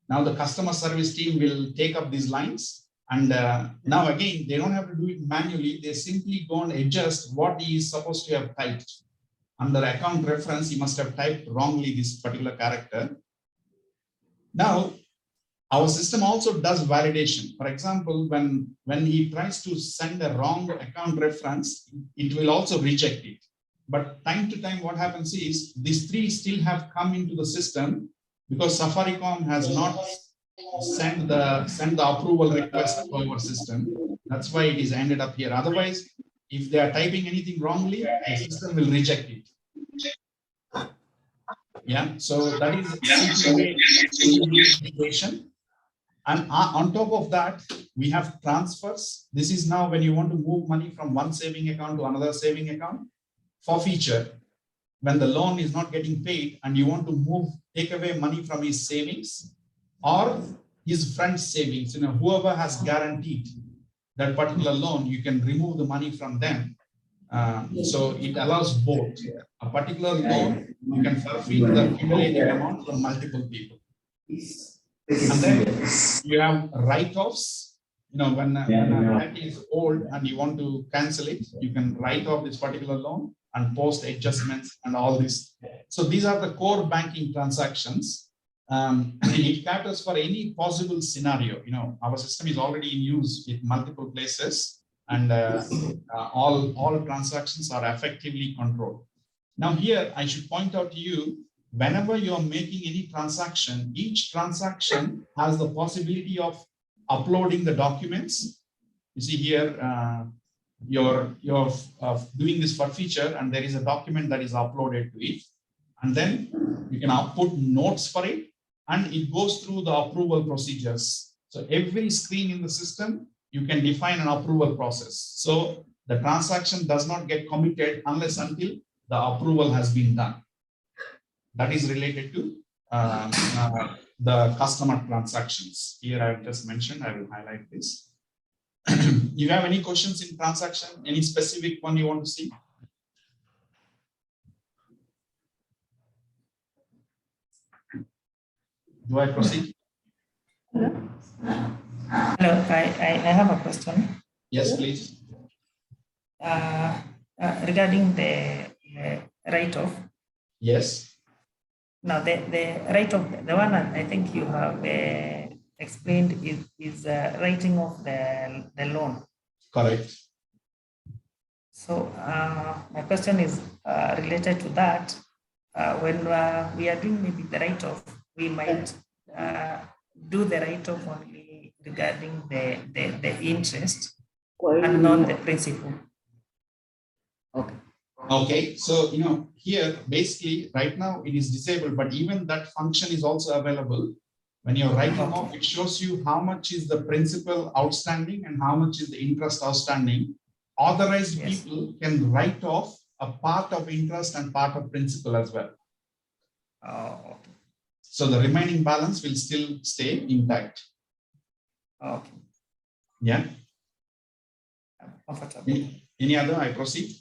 S1: Now the customer service team will take up these lines, and now again, they don't have to do it manually. They simply go and adjust what he is supposed to have typed. Under account reference, he must have typed wrongly this particular character. Now, our system also does validation. For example, when he tries to send a wrong account reference, it will also reject it. But time to time, what happens is these three still have come into the system because Safaricom has not sent the approval request to our system. That's why it is ended up here. Otherwise, if they are typing anything wrongly, the system will reject it. Yeah, so that is integration. And on top of that, we have transfers. This is now when you want to move money from one saving account to another saving account. For feature, when the loan is not getting paid and you want to take away money from his savings or his friend's savings, whoever has guaranteed that particular loan, you can remove the money from them. So it allows both. A particular loan, you can forfeit the cumulative amount from multiple people. And then you have write-offs. When a debt is old and you want to cancel it, you can write off this particular loan and post adjustments and all this. So these are the core banking transactions. It caters for any possible scenario. Our system is already in use with multiple places, and all transactions are effectively controlled. Now here, I should point out to you, whenever you're making any transaction, each transaction has the possibility of uploading the documents. You see here, you're doing this for feature, and there is a document that is uploaded to it. And then you can output notes for it, and it goes through the approval procedures. So every screen in the system, you can define an approval process. So the transaction does not get committed unless until the approval has been done. That is related to the customer transactions. Here I've just mentioned, I will highlight this. You have any questions in transaction? Any specific one you want to see? Do I proceed?
S4: Hello, I have a question.
S1: Yes, please.
S4: Regarding the write-off.
S1: Yes.
S4: Now, the write-off, the one that I think you have explained is writing off the loan.
S1: Correct.
S4: So my question is related to that. When we are doing maybe the write-off, we might do the write-off only regarding the interest and not the principal. Okay.
S1: Okay, so here basically right now it is disabled, but even that function is also available. When you're writing off, it shows you how much is the principal outstanding and how much is the interest outstanding. Authorized people can write off a part of interest and part of principal as well.
S4: Oh, okay.
S1: So the remaining balance will still stay intact.
S4: Okay.
S1: Yeah.
S4: Comfortable.
S1: Any other? I proceed.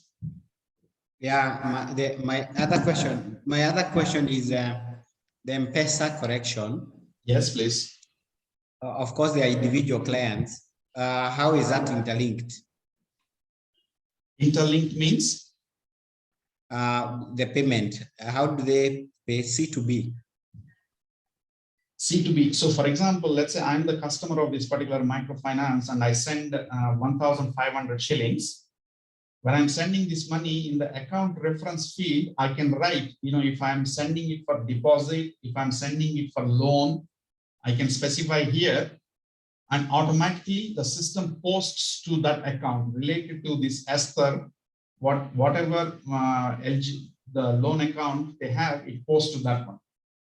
S3: Yeah, my other question is the M-Pesa correction.
S1: Yes, please.
S3: Of course, they are individual clients. How is that interlinked?
S1: Interlinked means?
S3: The payment. How do they pay C2B?
S1: C2B. So for example, let's say I'm the customer of this particular microfinance and I send 1,500 shillings. When I'm sending this money in the account reference field, I can write, if I'm sending it for deposit, if I'm sending it for loan, I can specify here, and automatically the system posts to that account related to this Esther, whatever the loan account they have, it posts to that one.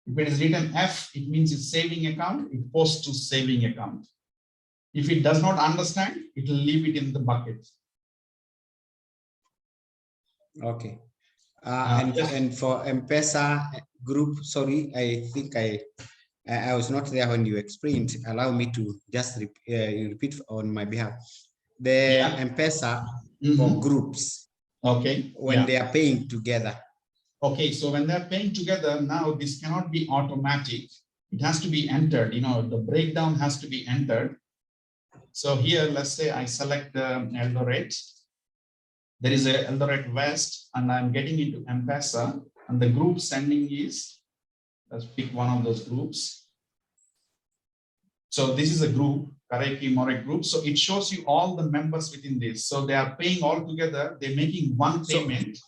S1: If it is written F, it means it's saving account, it posts to saving account. If it does not understand, it will leave it in the bucket.
S3: Okay. And for M-Pesa group, sorry, I think I was not there when you explained. Allow me to just repeat on my behalf. The M-Pesa for groups.
S1: Okay.
S3: When they are paying together.
S1: Okay, so when they're paying together, now this cannot be automatic. It has to be entered. The breakdown has to be entered. So here, let's say I select Eldoret. There is a Eldoret West, and I'm getting into M-Pesa, and the group sending is, let's pick one of those groups. So this is a group, Karaiki Morek group. So it shows you all the members within this. So they are paying all together. They're making one payment.
S3: So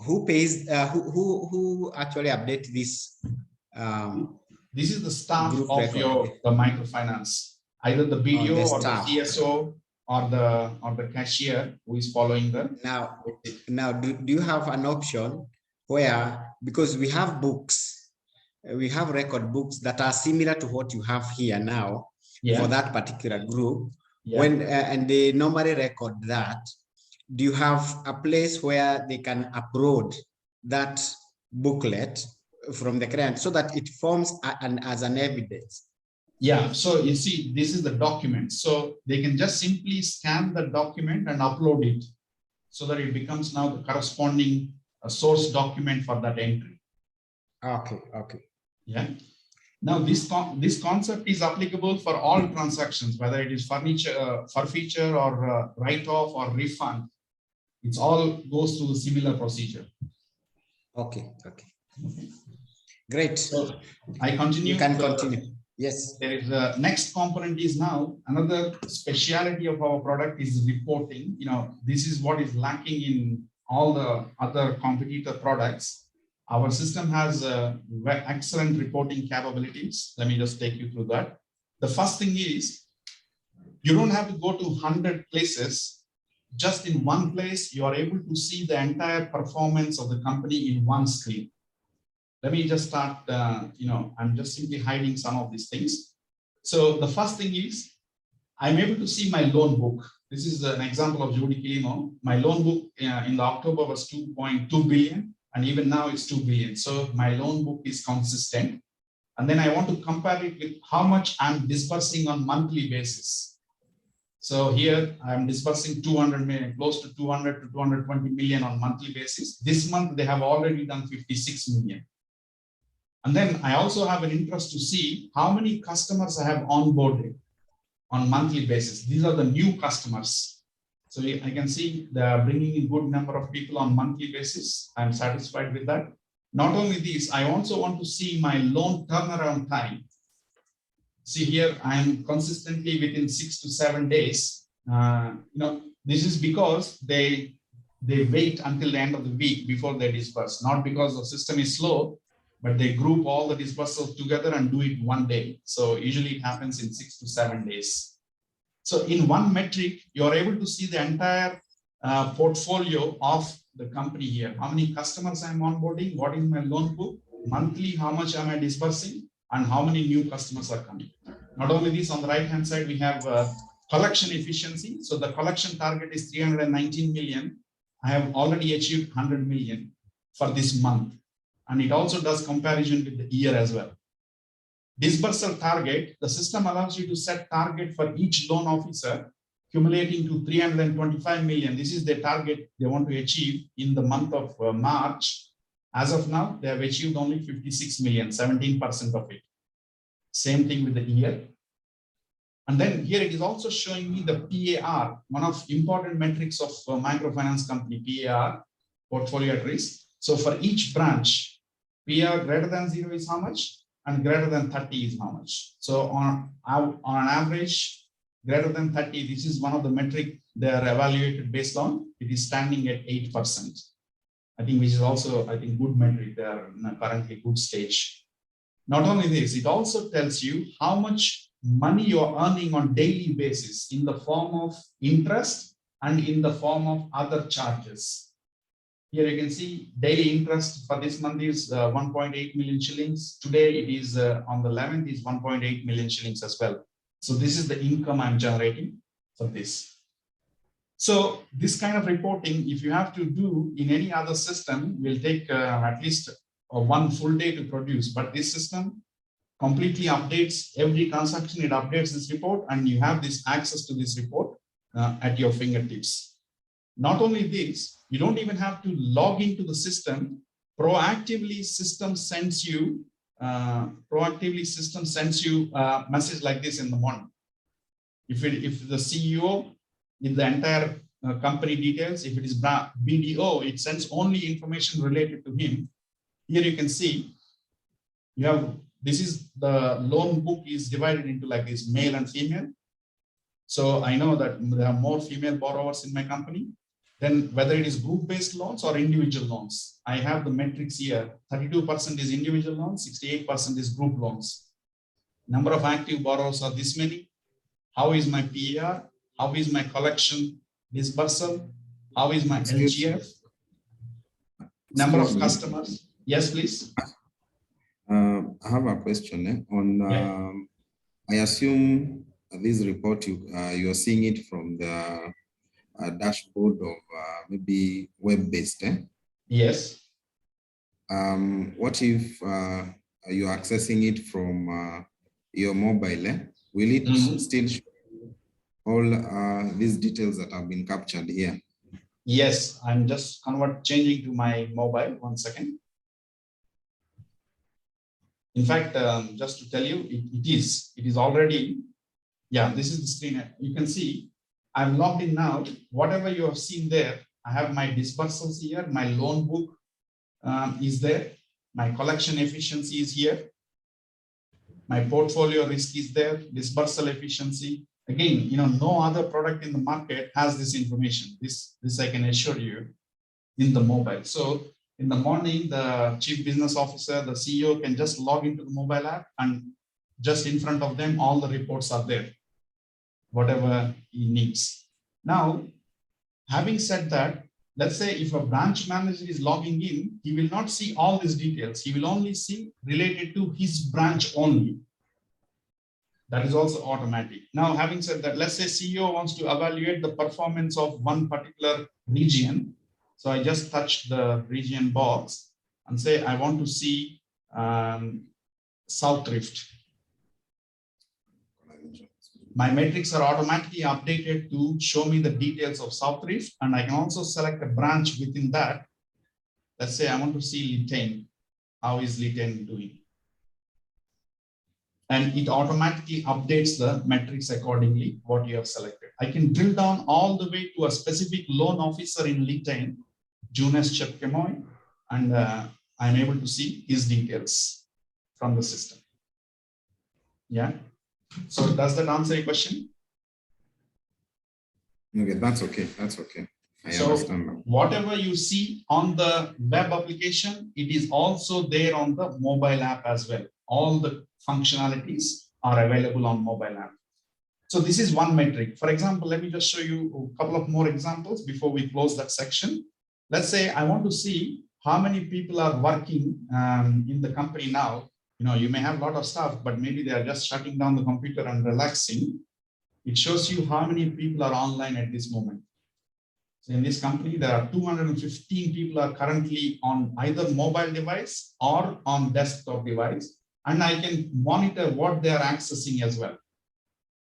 S3: who pays? Who actually update this?
S1: This is the staff of the microfinance, either the BDO or the CSO or the cashier who is following them.
S3: Now, do you have an option where, because we have books, we have record books that are similar to what you have here now for that particular group, when and they normally record that. Do you have a place where they can upload that booklet from the client so that it forms as an evidence?
S1: Yeah, so you see, this is the document. So they can just simply scan the document and upload it so that it becomes now the corresponding source document for that entry.
S3: Okay, okay.
S1: Yeah. Now this concept is applicable for all transactions, whether it is forfeiture or write-off or refund. It all goes through a similar procedure.
S3: Okay, okay. Great.
S1: So I continue.
S3: You can continue. Yes.
S1: There is a next component is now another speciality of our product is reporting. This is what is lacking in all the other competitor products. Our system has excellent reporting capabilities. Let me just take you through that. The first thing is you don't have to go to 100 places. Just in one place, you are able to see the entire performance of the company in one screen. Let me just start, I'm just simply hiding some of these things. So the first thing is, I'm able to see my loan book. This is an example of Judy Kilimo. My loan book in the October was 2.2 billion, and even now it's 2 billion. So my loan book is consistent. And then I want to compare it with how much I'm disbursing on monthly basis. So here I'm disbursing 200 million, close to 200 to 220 million on monthly basis. This month they have already done 56 million. And then I also have an interest to see how many customers I have onboarded on monthly basis. These are the new customers. So I can see they are bringing in good number of people on monthly basis. I'm satisfied with that. Not only this, I also want to see my loan turnaround time. See here, I am consistently within 6 to 7 days. This is because they wait until the end of the week before they disperse, not because the system is slow, but they group all the dispersals together and do it one day. So usually it happens in 6 to 7 days. So in one metric, you're able to see the entire portfolio of the company here. How many customers I'm onboarding, what is my loan book, monthly, how much am I dispersing, and how many new customers are coming. Not only this, on the right-hand side, we have collection efficiency. So the collection target is 319 million. I have already achieved 100 million for this month. And it also does comparison with the year as well. Dispersal target, the system allows you to set target for each loan officer, accumulating to 325 million. This is the target they want to achieve in the month of March. As of now, they have achieved only 56 million, 17% of it. Same thing with the year. And then here it is also showing me the PAR, one of important metrics of microfinance company, PAR, portfolio at risk. So for each branch, PAR greater than 0 is how much? And greater than 30 is how much? So on an average, greater than 30, this is one of the metric they are evaluated based on. It is standing at 8%. I think which is also, I think, good metric. They are in a currently good stage. Not only this, it also tells you how much money you're earning on daily basis in the form of interest and in the form of other charges. Here you can see daily interest for this month is 1.8 million shillings. Today it is on the 11th is 1.8 million shillings as well. So this is the income I'm generating for this. So this kind of reporting, if you have to do in any other system, will take at least one full day to produce. But this system completely updates every transaction. It updates this report, and you have this access to this report at your fingertips. Not only this, you don't even have to log into the system. Proactively, system sends you a message like this in the morning. If the CEO with the entire company details, if it is BDO, it sends only information related to him. Here you can see you have, this is the loan book is divided into like this, male and female. So I know that there are more female borrowers in my company. Then whether it is group-based loans or individual loans, I have the metrics here. 32% is individual loans, 68% is group loans. Number of active borrowers are this many. How is my PAR? How is my collection dispersal? How is my LGF? Number of customers. Yes, please.
S5: I have a question on. I assume this report you are seeing it from the dashboard of maybe web-based.
S1: Yes.
S5: What if you're accessing it from your mobile? Will it still show all these details that have been captured here?
S1: Yes, I'm just changing to my mobile. 1 second. In fact, just to tell you, it is already, yeah, this is the screen. You can see I'm logged in now. Whatever you have seen there, I have my dispersals here. My loan book is there. My collection efficiency is here. My portfolio risk is there. Dispersal efficiency. Again, no other product in the market has this information. This I can assure you in the mobile. So in the morning, the chief business officer, the CEO can just log into the mobile app, and just in front of them, all the reports are there, whatever he needs. Now, having said that, let's say if a branch manager is logging in, he will not see all these details. He will only see related to his branch only. That is also automatic. Now, having said that, let's say CEO wants to evaluate the performance of one particular region. So I just touch the region box and say, I want to see South Rift. My metrics are automatically updated to show me the details of South Rift, and I can also select a branch within that. Let's say I want to see Litain. How is Litain doing? and it automatically updates the metrics accordingly what you have selected. I can drill down all the way to a specific loan officer in LinkedIn, Junes Chepkemoy, and I'm able to see his details from the system. Yeah. So does that answer your question?
S5: Okay, that's okay. That's okay. I
S1: So
S5: understand now.
S1: whatever you see on the web application, it is also there on the mobile app as well. All the functionalities are available on mobile app. So this is one metric. For example, let me just show you a couple of more examples before we close that section. Let's say I want to see how many people are working in the company now. You know, you may have a lot of stuff, but maybe they are just shutting down the computer and relaxing. It shows you how many people are online at this moment. So in this company, there are 215 people are currently on either mobile device or on desktop device. And I can monitor what they are accessing as well.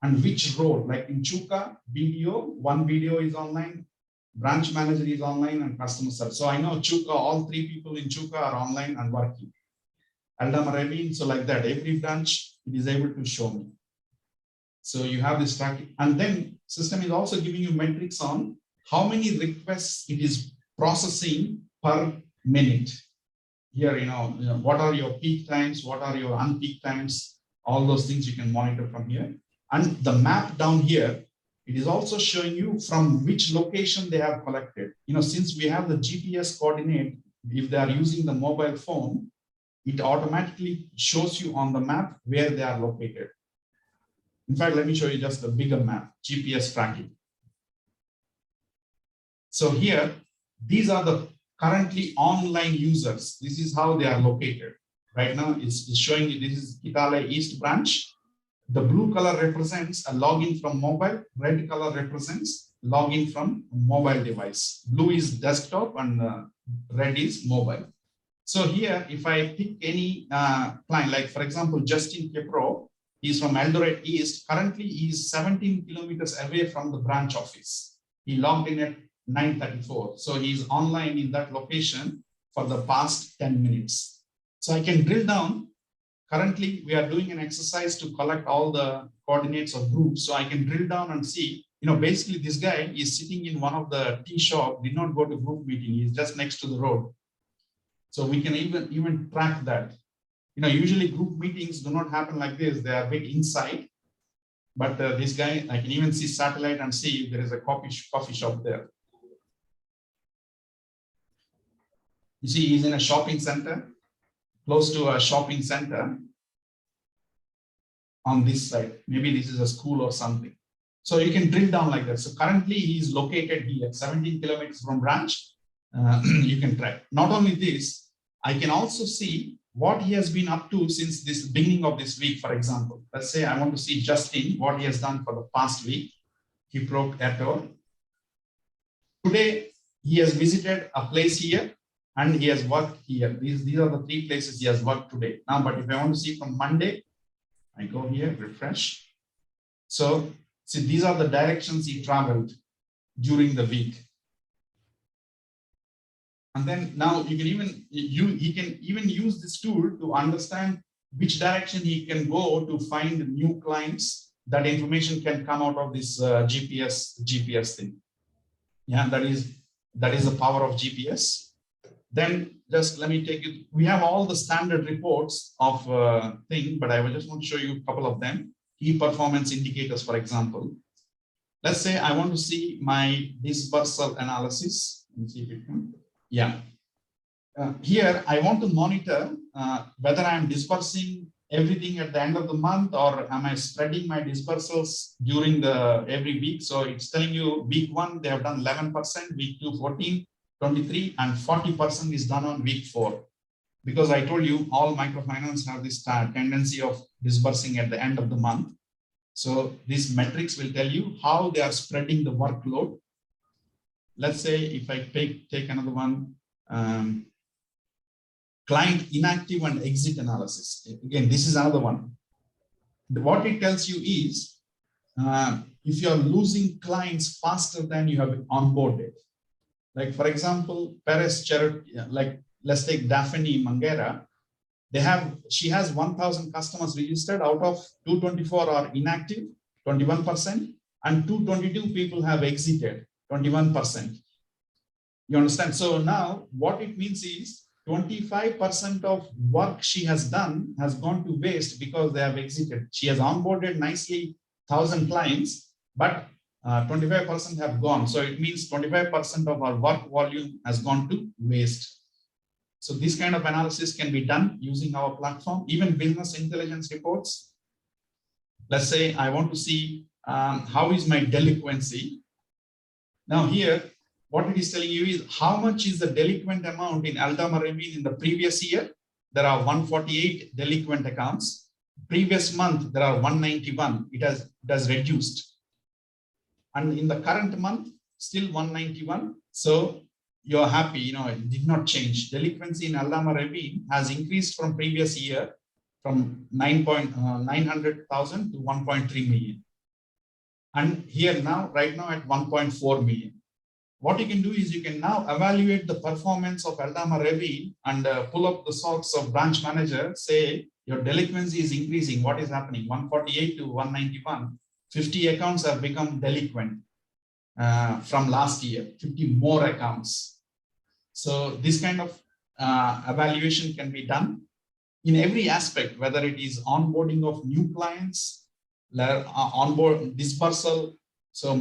S1: And which role, like in Chuka, BDO, one BDO is online, branch manager is online, and customer service. So I know Chuka, all three people in Chuka are online and working. Aldama Ravine, so like that, every branch, it is able to show me. So you have this tracking. And then system is also giving you metrics on how many requests it is processing per minute. Here, you know, what are your peak times, what are your unpeak times, all those things you can monitor from here. And the map down here, it is also showing you from which location they have collected. You know, since we have the GPS coordinate, if they are using the mobile phone, it automatically shows you on the map where they are located. In fact, let me show you just a bigger map, GPS tracking. So here, these are the currently online users. This is how they are located. Right now, it's showing you this is Kitale East branch. The blue color represents a login from mobile. Red color represents login from mobile device. Blue is desktop and red is mobile. So here, if I pick any client, like for example, Justin Kepro, he's from Eldoret East. Currently, he is 17 kilometers away from the branch office. He logged in at 9:34. So he's online in that location for the past 10 minutes. So I can drill down. Currently, we are doing an exercise to collect all the coordinates of groups. So I can drill down and see, you know, basically this guy is sitting in one of the tea shop, did not go to group meeting. He's just next to the road. So we can even track that. You know, usually group meetings do not happen like this. They are a bit inside. But this guy, I can even see satellite and see if there is a coffee shop there. You see, he's in a shopping center, close to a shopping center on this side. Maybe this is a school or something. So you can drill down like that. So currently he is located here, 17 kilometers from branch. You can track. Not only this, I can also see what he has been up to since this beginning of this week, for example. Let's say I want to see Justin, what he has done for the past week. He broke Etor. Today, he has visited a place here and he has worked here. These are the 3 places he has worked today. Now, but if I want to see from Monday, I go here, refresh. So, see, these are the directions he traveled during the week. And then now you can he can even use this tool to understand which direction he can go to find new clients. That information can come out of this GPS thing. Yeah, that is the power of GPS. Then just let me take it. We have all the standard reports of thing, but I will just want to show you a couple of them. Key performance indicators, for example. Let's say I want to see my dispersal analysis. Let me see if it can. Yeah. Here I want to monitor whether I am dispersing everything at the end of the month or am I spreading my dispersals during every week. So it's telling you week 1 they have done 11%, week 2 14, 23, and 40% is done on week 4. Because I told you all microfinance have this tendency of dispersing at the end of the month. So these metrics will tell you how they are spreading the workload. Let's say if I take another one, client inactive and exit analysis. Again, this is another one. What it tells you is if you are losing clients faster than you have onboarded. Like for example, Perez Charity, like let's take Daphne Mangera. she has 1,000 customers registered. Out of 224 are inactive, 21%, and 222 people have exited, 21%. You understand? So now what it means is 25% of work she has done has gone to waste because they have exited. She has onboarded nicely 1,000 clients, but 25% have gone. So it means 25% of our work volume has gone to waste. So this kind of analysis can be done using our platform, even business intelligence reports. Let's say I want to see how is my delinquency. Now here, what it is telling you is how much is the delinquent amount in Aldama Ravine in the previous year. There are 148 delinquent accounts. Previous month, there are 191. It has reduced. And in the current month, still 191. So you're happy, it did not change. Delinquency in Aldama Ravine has increased from previous year from 900,000 to 1.3 million. And here now, right now at 1.4 million. What you can do is you can now evaluate the performance of Aldama Ravine and pull up the socks of branch manager, say your delinquency is increasing. What is happening? 148 to 191, 50 accounts have become delinquent from last year, 50 more accounts. So this kind of evaluation can be done in every aspect, whether it is onboarding of new clients, onboard dispersal. So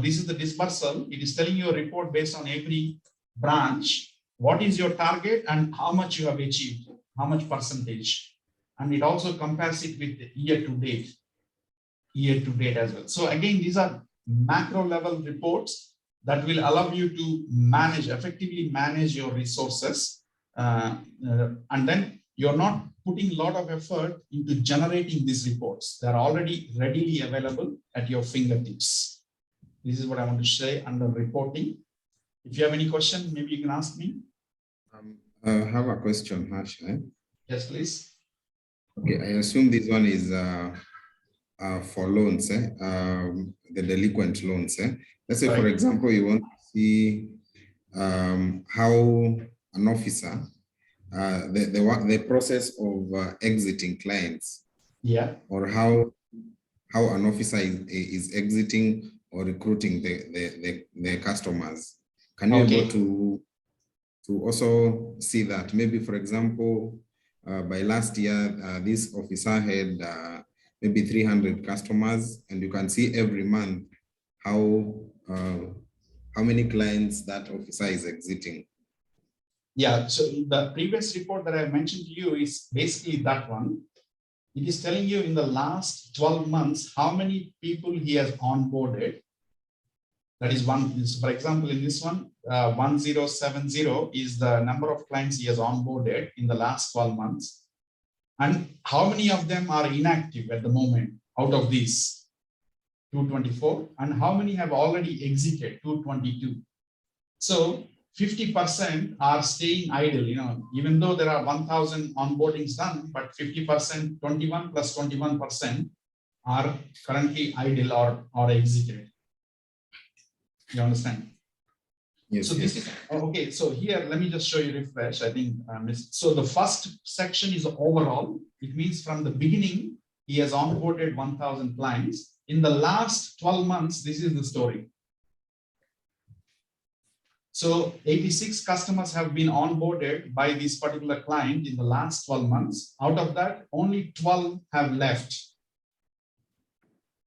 S1: this is the dispersal. It is telling you a report based on every branch. What is your target and how much you have achieved, how much percentage. And it also compares it with the year to date as well. So again, these are macro level reports that will allow you to effectively manage your resources. And then you're not putting a lot of effort into generating these reports. They're already readily available at your fingertips. This is what I want to say under reporting. If you have any question, maybe you can ask me.
S5: I have a question, Harsh.
S1: Yes, please.
S5: Okay, I assume this one is for loans, the delinquent loans. Let's say, for example, you want to see how an officer, the process of exiting clients, or how an officer is exiting or recruiting the customers. Can you able to also see that? Maybe, for example, by last year, this officer had maybe 300 customers, and you can see every month how many clients that officer is exiting.
S1: Yeah, so the previous report that I mentioned to you is basically that one. It is telling you in the last 12 months, how many people he has onboarded. That is one. For example, in this one, 1070 is the number of clients he has onboarded in the last 12 months. And how many of them are inactive at the moment out of these 224, and how many have already exited 222. So 50% are staying idle, even though there are 1,000 onboardings done, but 50%, 21 plus 21% are currently idle or exited. You understand?
S5: Yes.
S1: So this is okay. So here, let me just show you refresh. I think so. The first section is overall. It means from the beginning, he has onboarded 1,000 clients. In the last 12 months, this is the story. So 86 customers have been onboarded by this particular client in the last 12 months. Out of that, only 12 have left.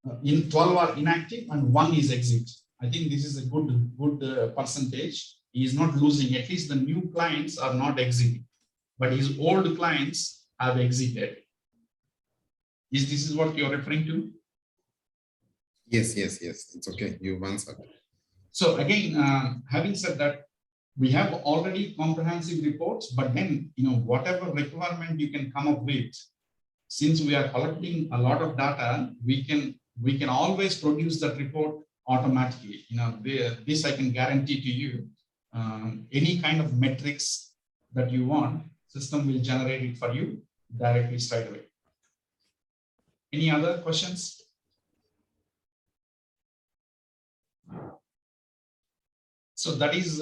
S1: 12 are inactive and 1 is exit. I think this is a good percentage. He is not losing. At least the new clients are not exiting, but his old clients have exited. This is what you're referring to?
S5: Yes. It's okay. You've answered.
S1: So again, having said that, we have already comprehensive reports, but then, whatever requirement you can come up with, since we are collecting a lot of data, we can always produce that report automatically. This I can guarantee to you. Any kind of metrics that you want, system will generate it for you directly straight away. Any other questions? So that is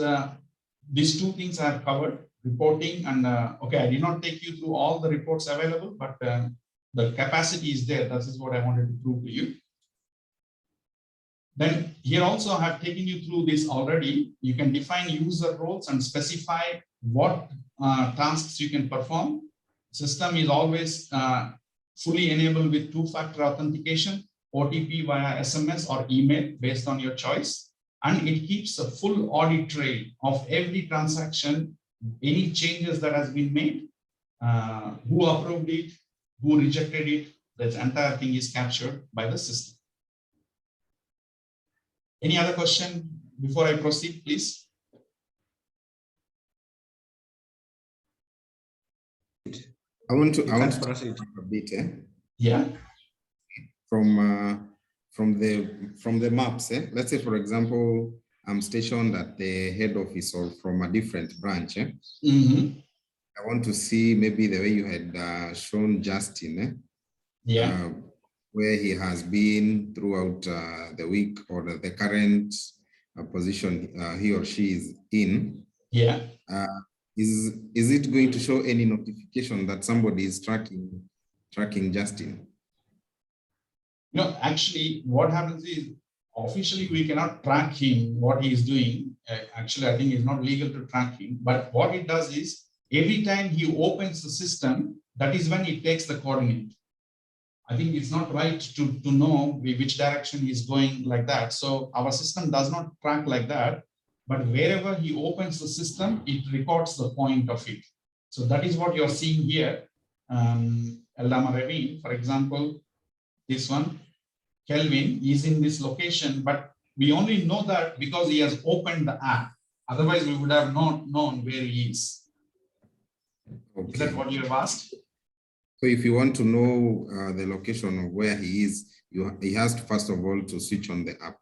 S1: these two things I have covered. reporting and okay, I did not take you through all the reports available, but the capacity is there. That is what I wanted to prove to you. Then here also I have taken you through this already. You can define user roles and specify what tasks you can perform. System is always fully enabled with two-factor authentication, OTP via SMS or email based on your choice. And it keeps a full audit trail of every transaction, any changes that has been made, who approved it, who rejected it. That entire thing is captured by the system. Any other question before I proceed, please?
S5: I want to
S3: proceed
S5: a bit,
S1: Yeah.
S5: From the maps. Let's say, for example, I'm stationed at the head office or from a different branch.
S1: Mm-hmm.
S5: I want to see maybe the way you had shown Justin.
S1: Yeah.
S5: Where he has been throughout the week or the current position he or she is in.
S1: Yeah.
S5: Is it going to show any notification that somebody is tracking Justin?
S1: No, actually, what happens is officially we cannot track him, what he is doing. Actually, I think it's not legal to track him. But what it does is every time he opens the system, that is when it takes the coordinate. I think it's not right to know which direction he's going like that. So our system does not track like that, but wherever he opens the system, it records the point of it. So that is what you're seeing here. Eldama Ravine, for example, this one, Kelvin is in this location, but we only know that because he has opened the app. Otherwise, we would have not known where he is. Okay. Is that what you have asked?
S5: So if you want to know the location of where he is, he has to first of all to switch on the app.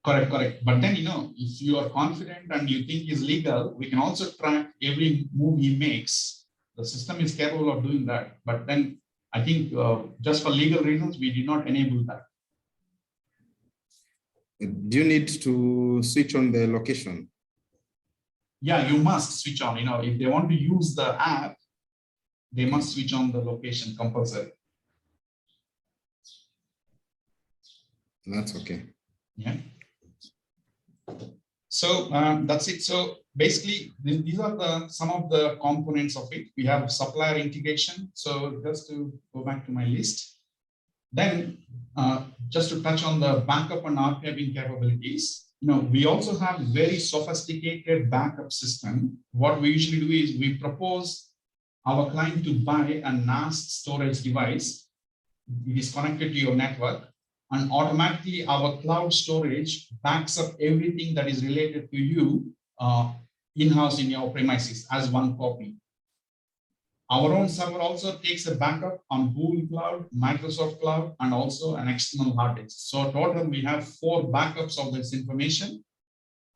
S1: Correct, correct. But then, if you are confident and you think is legal, we can also track every move he makes. The system is capable of doing that. But then I think just for legal reasons, we did not enable that.
S5: Do you need to switch on the location?
S1: Yeah, you must switch on. If they want to use the app, they must switch on the location compulsory.
S5: That's okay.
S1: Yeah. So that's it. So basically, these are some of the components of it. We have supplier integration. So just to go back to my list. Then just to touch on the backup and archiving capabilities, we also have very sophisticated backup system. What we usually do is we propose our client to buy a NAS storage device. It is connected to your network, and automatically our cloud storage backs up everything that is related to you in-house in your premises as one copy. Our own server also takes a backup on Google Cloud, Microsoft Cloud, and also an external hard disk. So total, we have 4 backups of this information,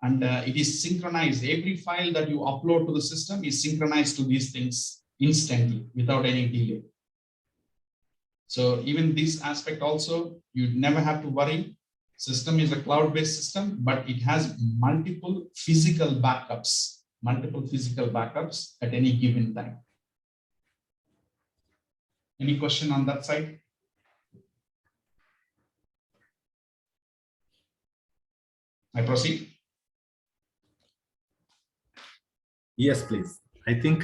S1: and it is synchronized. Every file that you upload to the system is synchronized to these things instantly without any delay. So even this aspect also, you never have to worry. System is a cloud-based system, but it has multiple physical backups at any given time. Any question on that side? I proceed?
S2: Yes, please. I think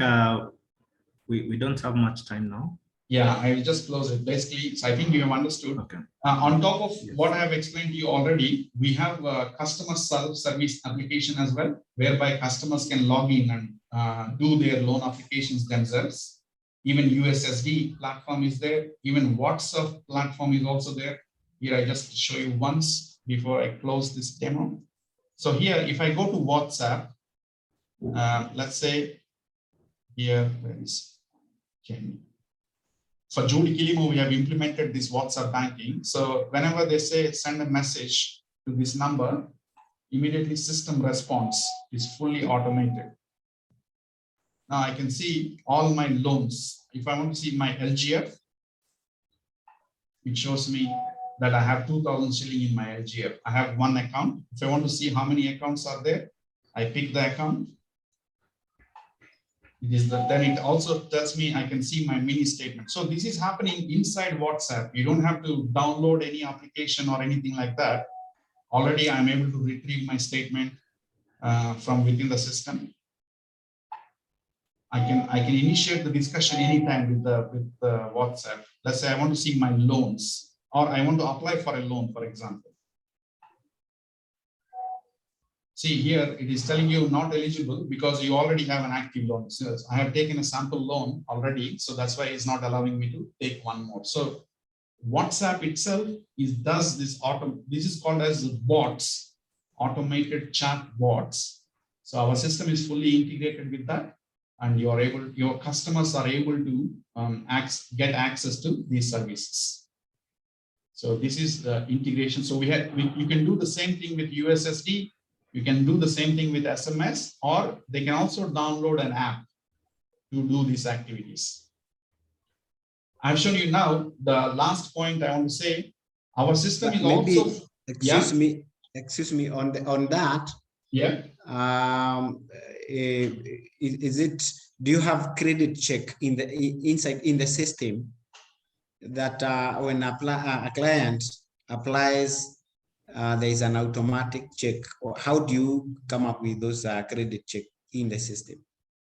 S2: we don't have much time now.
S1: Yeah, I will just close it. Basically, so I think you have understood.
S2: Okay.
S1: On top of what I have explained to you already, we have a customer self-service application as well, whereby customers can log in and do their loan applications themselves. Even USSD platform is there. Even WhatsApp platform is also there. Here, I just show you once before I close this demo. So here, if I go to WhatsApp, let's say here, where is Kenny? For Judy Kilimo, we have implemented this WhatsApp banking. So whenever they say send a message to this number, immediately system response is fully automated. Now I can see all my loans. If I want to see my LGF, it shows me that I have 2,000 shilling in my LGF. I have one account. If I want to see how many accounts are there, I pick the account. It is the, then it also tells me I can see my mini statement. So this is happening inside WhatsApp. You don't have to download any application or anything like that. Already I'm able to retrieve my statement from within the system. I can initiate the discussion anytime with the WhatsApp. Let's say I want to see my loans, or I want to apply for a loan, for example. See here, it is telling you not eligible because you already have an active loan. So I have taken a sample loan already, so that's why it's not allowing me to take one more. So WhatsApp itself does this this is called as bots, automated chat bots. So our system is fully integrated with that, and your customers are able to get access to these services. So this is the integration. So you can do the same thing with USSD. You can do the same thing with SMS, or they can also download an app to do these activities. I've shown you now the last point I want to say. Our system is
S3: maybe,
S1: also
S3: excuse me on that.
S1: Yeah.
S3: Is it? Do you have credit check in the inside in the system that when a client applies, there is an automatic check? Or how do you come up with those credit check in the system?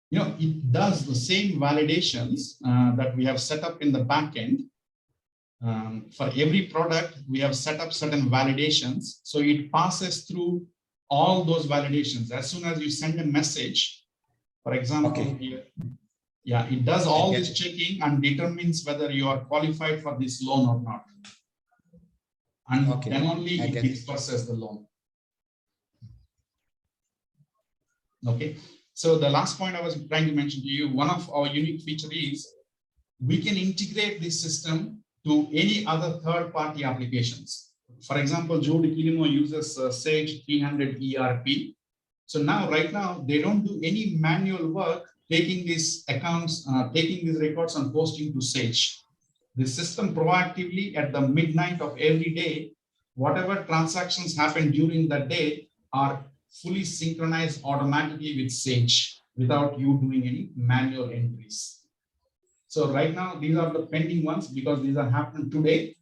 S1: You know, it does the same validations that we have set up in the backend. For every product, we have set up certain validations. So it passes through all those validations. As soon as you send a message, for example, here, yeah, it does all this checking and determines whether you are qualified for this loan or not. And then only it disperses the loan. Okay. So the last point I was trying to mention to you, one of our unique feature is we can integrate this system to any other third-party applications. For example, Joe DiCilino uses Sage 300 ERP. So now, right now, they don't do any manual work taking these accounts, taking these records and posting to Sage. The system proactively at the midnight of every day, whatever transactions happen during the day are fully synchronized automatically with Sage without you doing any manual entries. So right now, these are the pending ones because these are happening today.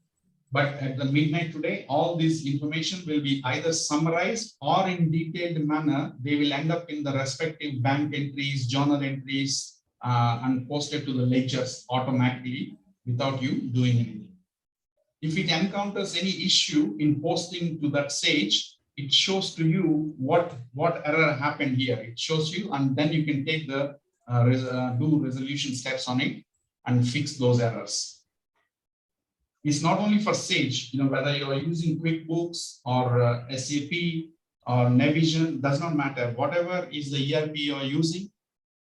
S1: But at the midnight today, all this information will be either summarized or in detailed manner. They will end up in the respective bank entries, journal entries, and posted to the ledgers automatically without you doing anything. If it encounters any issue in posting to that Sage, it shows to you what error happened here. It shows you, and then you can take the do resolution steps on it and fix those errors. It's not only for Sage, you know, whether you are using QuickBooks or SAP or Navision, does not matter. Whatever is the ERP you are using,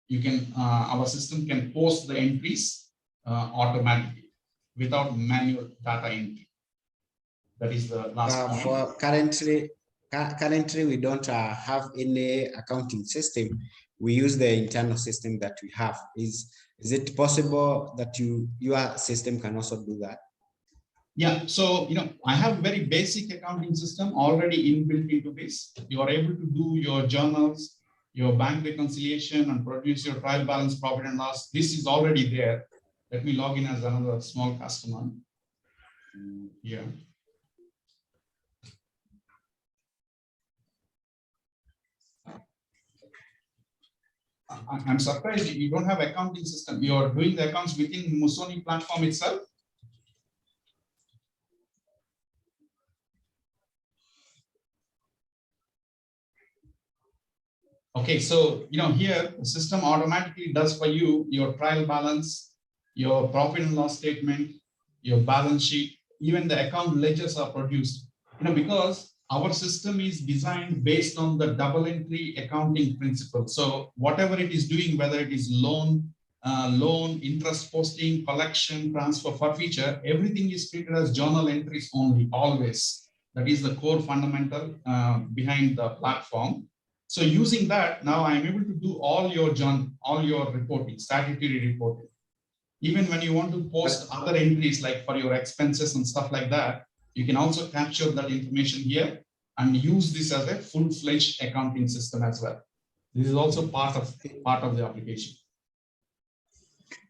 S1: you can our system can post the entries automatically without manual data entry. That is the last point.
S3: For currently we don't have any accounting system. We use the internal system that we have. Is it possible that your system can also do that?
S1: Yeah, so you know, I have a very basic accounting system already inbuilt into this. You are able to do your journals, your bank reconciliation, and produce your trial balance, profit and loss. This is already there. Let me log in as another small customer. Yeah. I'm surprised you don't have accounting system. You are doing the accounts within Musoni platform itself. Okay, so you know here the system automatically does for you your trial balance, your profit and loss statement, your balance sheet, even the account ledgers are produced. You know, because our system is designed based on the double entry accounting principle. So whatever it is doing, whether it is loan, interest posting, collection, transfer, forfeiture, everything is treated as journal entries only, always. That is the core fundamental behind the platform. So using that, now I'm able to do all your reporting, statutory reporting. Even when you want to post other entries like for your expenses and stuff like that, you can also capture that information here and use this as a full-fledged accounting system as well. This is also part of the application.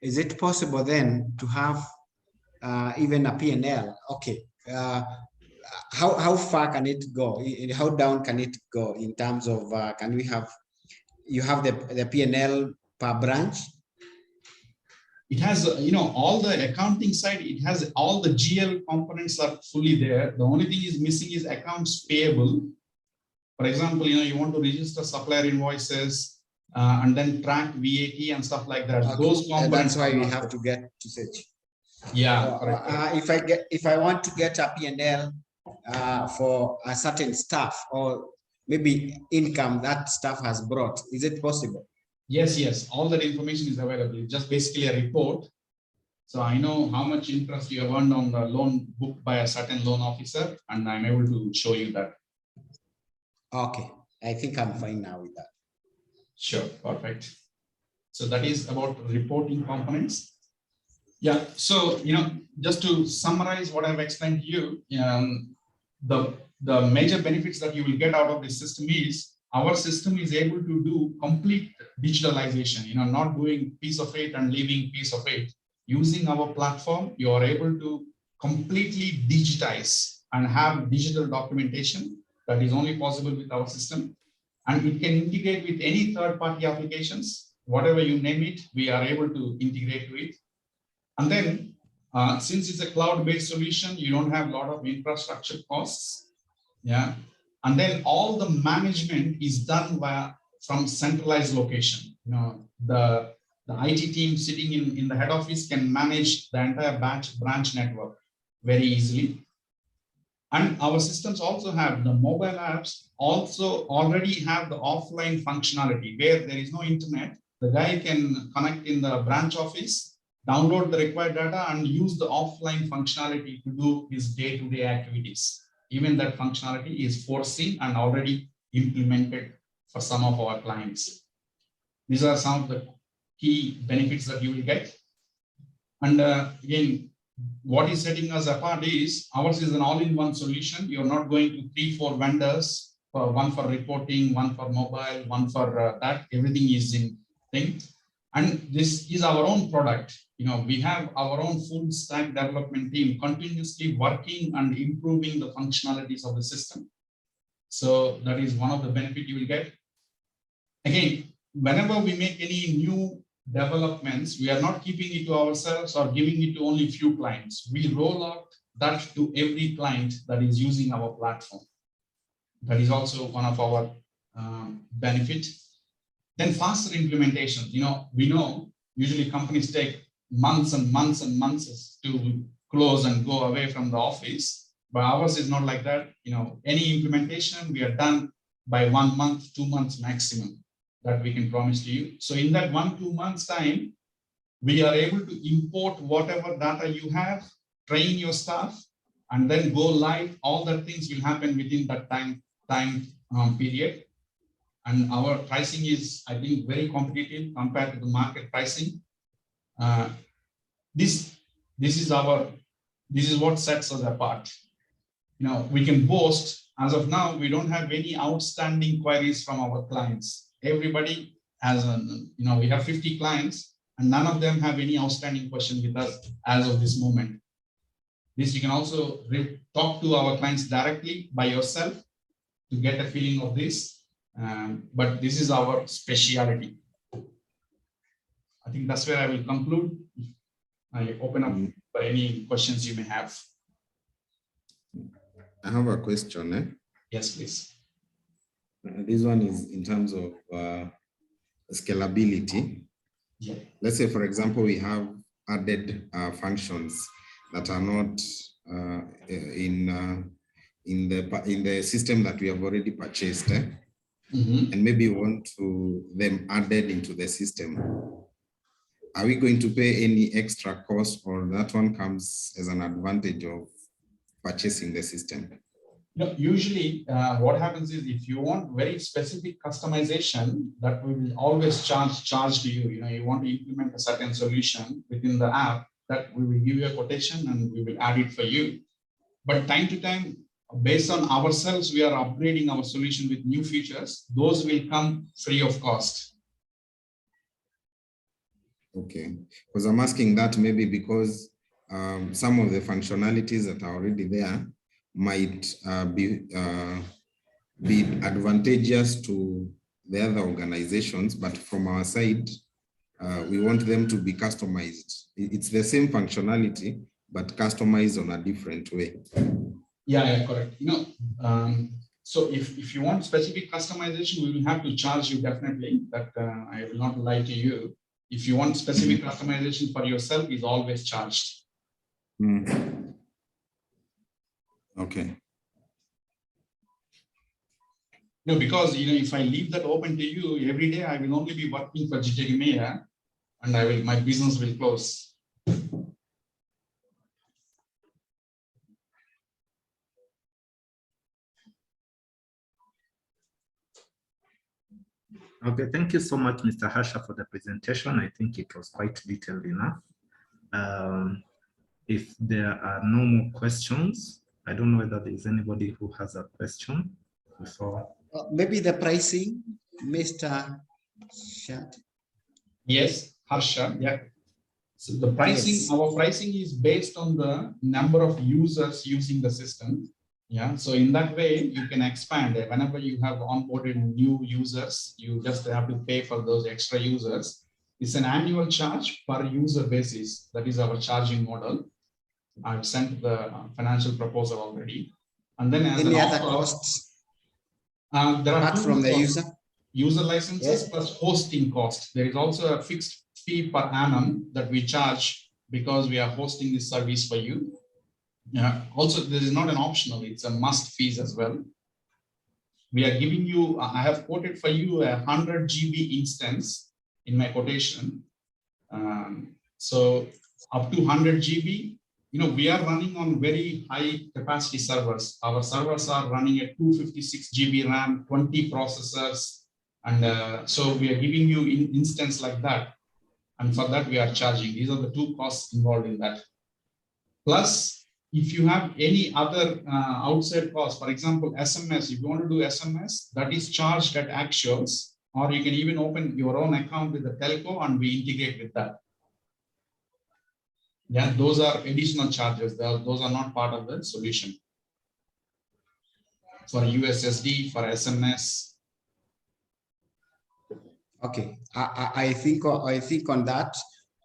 S3: is it possible then to have even a P&L? Okay. How far can it go? How down can it go in terms of can we have, you have the P&L per branch?
S1: It has, all the accounting side, it has all the GL components are fully there. The only thing is missing is accounts payable. For example, you want to register supplier invoices and then track VAT and stuff like that.
S3: Okay.
S1: Those components.
S3: That's why we have to get to such.
S1: Yeah.
S3: If I want to get a P&L for a certain staff or maybe income that staff has brought, is it possible?
S1: Yes. All that information is available. It's just basically a report. So I know how much interest you have earned on the loan booked by a certain loan officer, and I'm able to show you that.
S3: Okay, I think I'm fine now with that.
S1: Sure, perfect. So that is about reporting components. Yeah, so, just to summarize what I've explained to you, the major benefits that you will get out of this system is our system is able to do complete digitalization, not doing piece of it and leaving piece of it. Using our platform, you are able to completely digitize and have digital documentation that is only possible with our system. And it can integrate with any third-party applications, whatever you name it, we are able to integrate to it. And then, since it's a cloud-based solution, you don't have a lot of infrastructure costs. Yeah. And then all the management is done from centralized location. The IT team sitting in the head office can manage the entire branch network very easily. And our systems also have the mobile apps also already have the offline functionality where there is no internet. The guy can connect in the branch office, download the required data and use the offline functionality to do his day-to-day activities. Even that functionality is foreseen and already implemented for some of our clients. These are some of the key benefits that you will get. And again, what is setting us apart is ours is an all-in-one solution. You're not going to 3-4 vendors, one for reporting, one for mobile, one for that. Everything is in thing. And this is our own product. We have our own full stack development team continuously working and improving the functionalities of the system. So that is one of the benefits you will get. Again, whenever we make any new developments, we are not keeping it to ourselves or giving it to only few clients. We roll out that to every client that is using our platform. That is also one of our benefits. Then faster implementations. We know usually companies take months and months and months to close and go away from the office, but ours is not like that. Any implementation we are done by 1 month, 2 months maximum that we can promise to you. So in that 1-2 months time, we are able to import whatever data you have, train your staff, and then go live. All the things will happen within that time period. And our pricing is, I think, very competitive compared to the market pricing. This is what sets us apart. We can boast, as of now, we don't have any outstanding queries from our clients. Everybody has, we have 50 clients and none of them have any outstanding question with us as of this moment. This you can also talk to our clients directly by yourself to get a feeling of this. But this is our speciality. I think that's where I will conclude. I open up for any questions you may have.
S5: I have a question.
S1: Yes, please.
S5: This one is in terms of scalability.
S1: Yeah.
S5: Let's say, for example, we have added functions that are not in the system that we have already purchased,
S1: Mm-hmm.
S5: and maybe want them added into the system. Are we going to pay any extra cost, or that one comes as an advantage of purchasing the system?
S1: Usually what happens is if you want very specific customization, that we will always charge to you. You want to implement a certain solution within the app, that we will give you a quotation and we will add it for you. But time to time, based on ourselves, we are upgrading our solution with new features. Those will come free of cost.
S5: Okay, because I'm asking that maybe because some of the functionalities that are already there might be advantageous to the other organizations, but from our side, we want them to be customized. It's the same functionality, but customized on a different way.
S1: Yeah, correct. So if you want specific customization, we will have to charge you definitely. That I will not lie to you. If you want specific customization for yourself, is always charged.
S5: Okay.
S1: No, because if I leave that open to you every day, I will only be working for GTMA, and my business will close.
S2: Okay, thank you so much, Mr. Harsha, for the presentation. I think it was quite detailed enough. If there are no more questions, I don't know whether there is anybody who has a question before.
S3: Maybe the pricing, Mr. Shat.
S1: Yes, Harsha, yeah. So the pricing,
S3: Yes.
S1: our pricing is based on the number of users using the system. Yeah, so in that way, you can expand it. Whenever you have onboarded new users, you just have to pay for those extra users. It's an annual charge per user basis. That is our charging model. I've sent the financial proposal already. And then as
S3: Any
S1: an
S3: other
S1: offer,
S3: costs
S1: there are
S3: apart
S1: two
S3: from the
S1: costs.
S3: user?
S1: User licenses
S3: Yes.
S1: plus hosting cost. There is also a fixed fee per annum that we charge because we are hosting this service for you. Yeah. Also, this is not an optional, it's a must fees as well. We are giving you, I have quoted for you 100 GB instance in my quotation. So up to 100 GB, we are running on very high capacity servers. Our servers are running at 256 GB RAM, 20 processors. And so we are giving you in instance like that. And for that, we are charging. These are the two costs involved in that. Plus, if you have any other outside cost, for example, SMS, if you want to do SMS, that is charged at actuals, or you can even open your own account with the telco and we integrate with that. Yeah, those are additional charges. Those are not part of the solution. For USSD, for SMS.
S3: Okay, I think on that,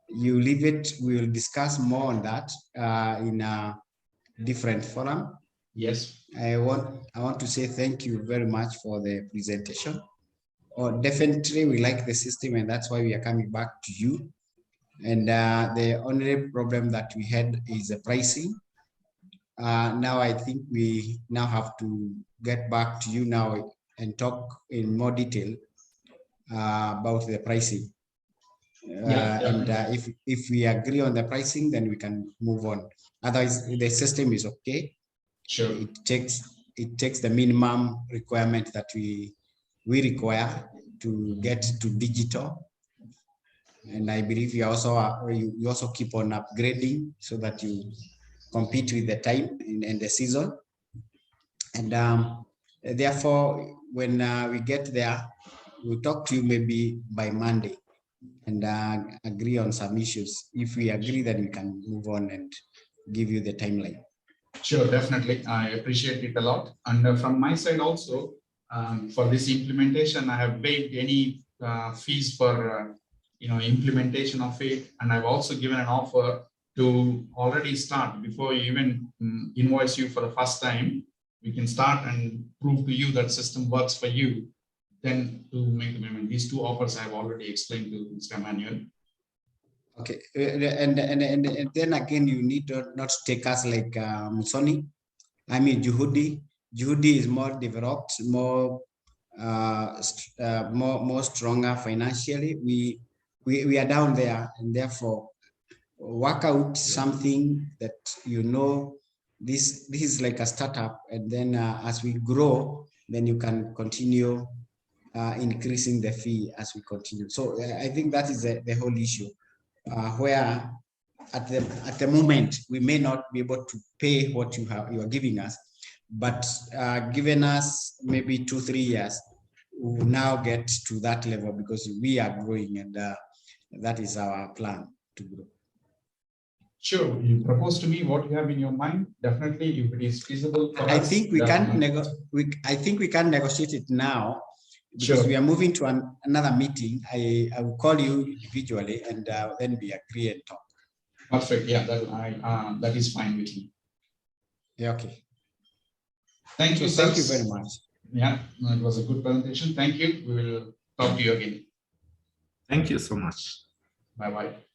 S3: you leave it. We will discuss more on that in a different forum.
S1: Yes.
S3: I want to say thank you very much for the presentation. Definitely, we like the system, and that's why we are coming back to you. And the only problem that we had is the pricing. Now I think we now have to get back to you now and talk in more detail about the pricing. And if we agree on the pricing, then we can move on. Otherwise, the system is okay.
S1: Sure.
S3: It takes the minimum requirement that we require to get to digital. And I believe you also keep on upgrading so that you compete with the time and the season. And therefore, when we get there, we'll talk to you maybe by Monday and agree on some issues. If we agree, then we can move on and give you the timeline.
S1: Sure, definitely. I appreciate it a lot. And from my side also, for this implementation, I have waived any fees for implementation of it. And I've also given an offer to already start before you even invoice you for the first time. We can start and prove to you that system works for you. Then to make the payment. These two offers I have already explained to Mr. Emmanuel.
S3: Okay, and then again, you need to not take us like Musoni. I mean, Juhudi is more developed, more stronger financially. We are down there, and therefore work out something that this is like a startup, and then as we grow, then you can continue increasing the fee as we continue. So I think that is the whole issue. Where at the moment we may not be able to pay what you are giving us, but given us maybe 2-3 years, we will now get to that level because we are growing, and that is our plan to grow.
S1: Sure, you propose to me what you have in your mind. Definitely, if it is feasible for
S3: I
S1: us,
S3: think we
S1: then-
S3: can I think we can negotiate it now because
S1: Sure.
S3: we are moving to another meeting. I will call you individually and then we agree and talk.
S1: Perfect. Yeah, that is fine with me.
S3: Yeah, okay.
S1: Thank you,
S3: So
S1: sir.
S3: thank you very much.
S1: Yeah, it was a good presentation. Thank you. We will talk to you again.
S2: Thank you so much.
S1: Bye-bye.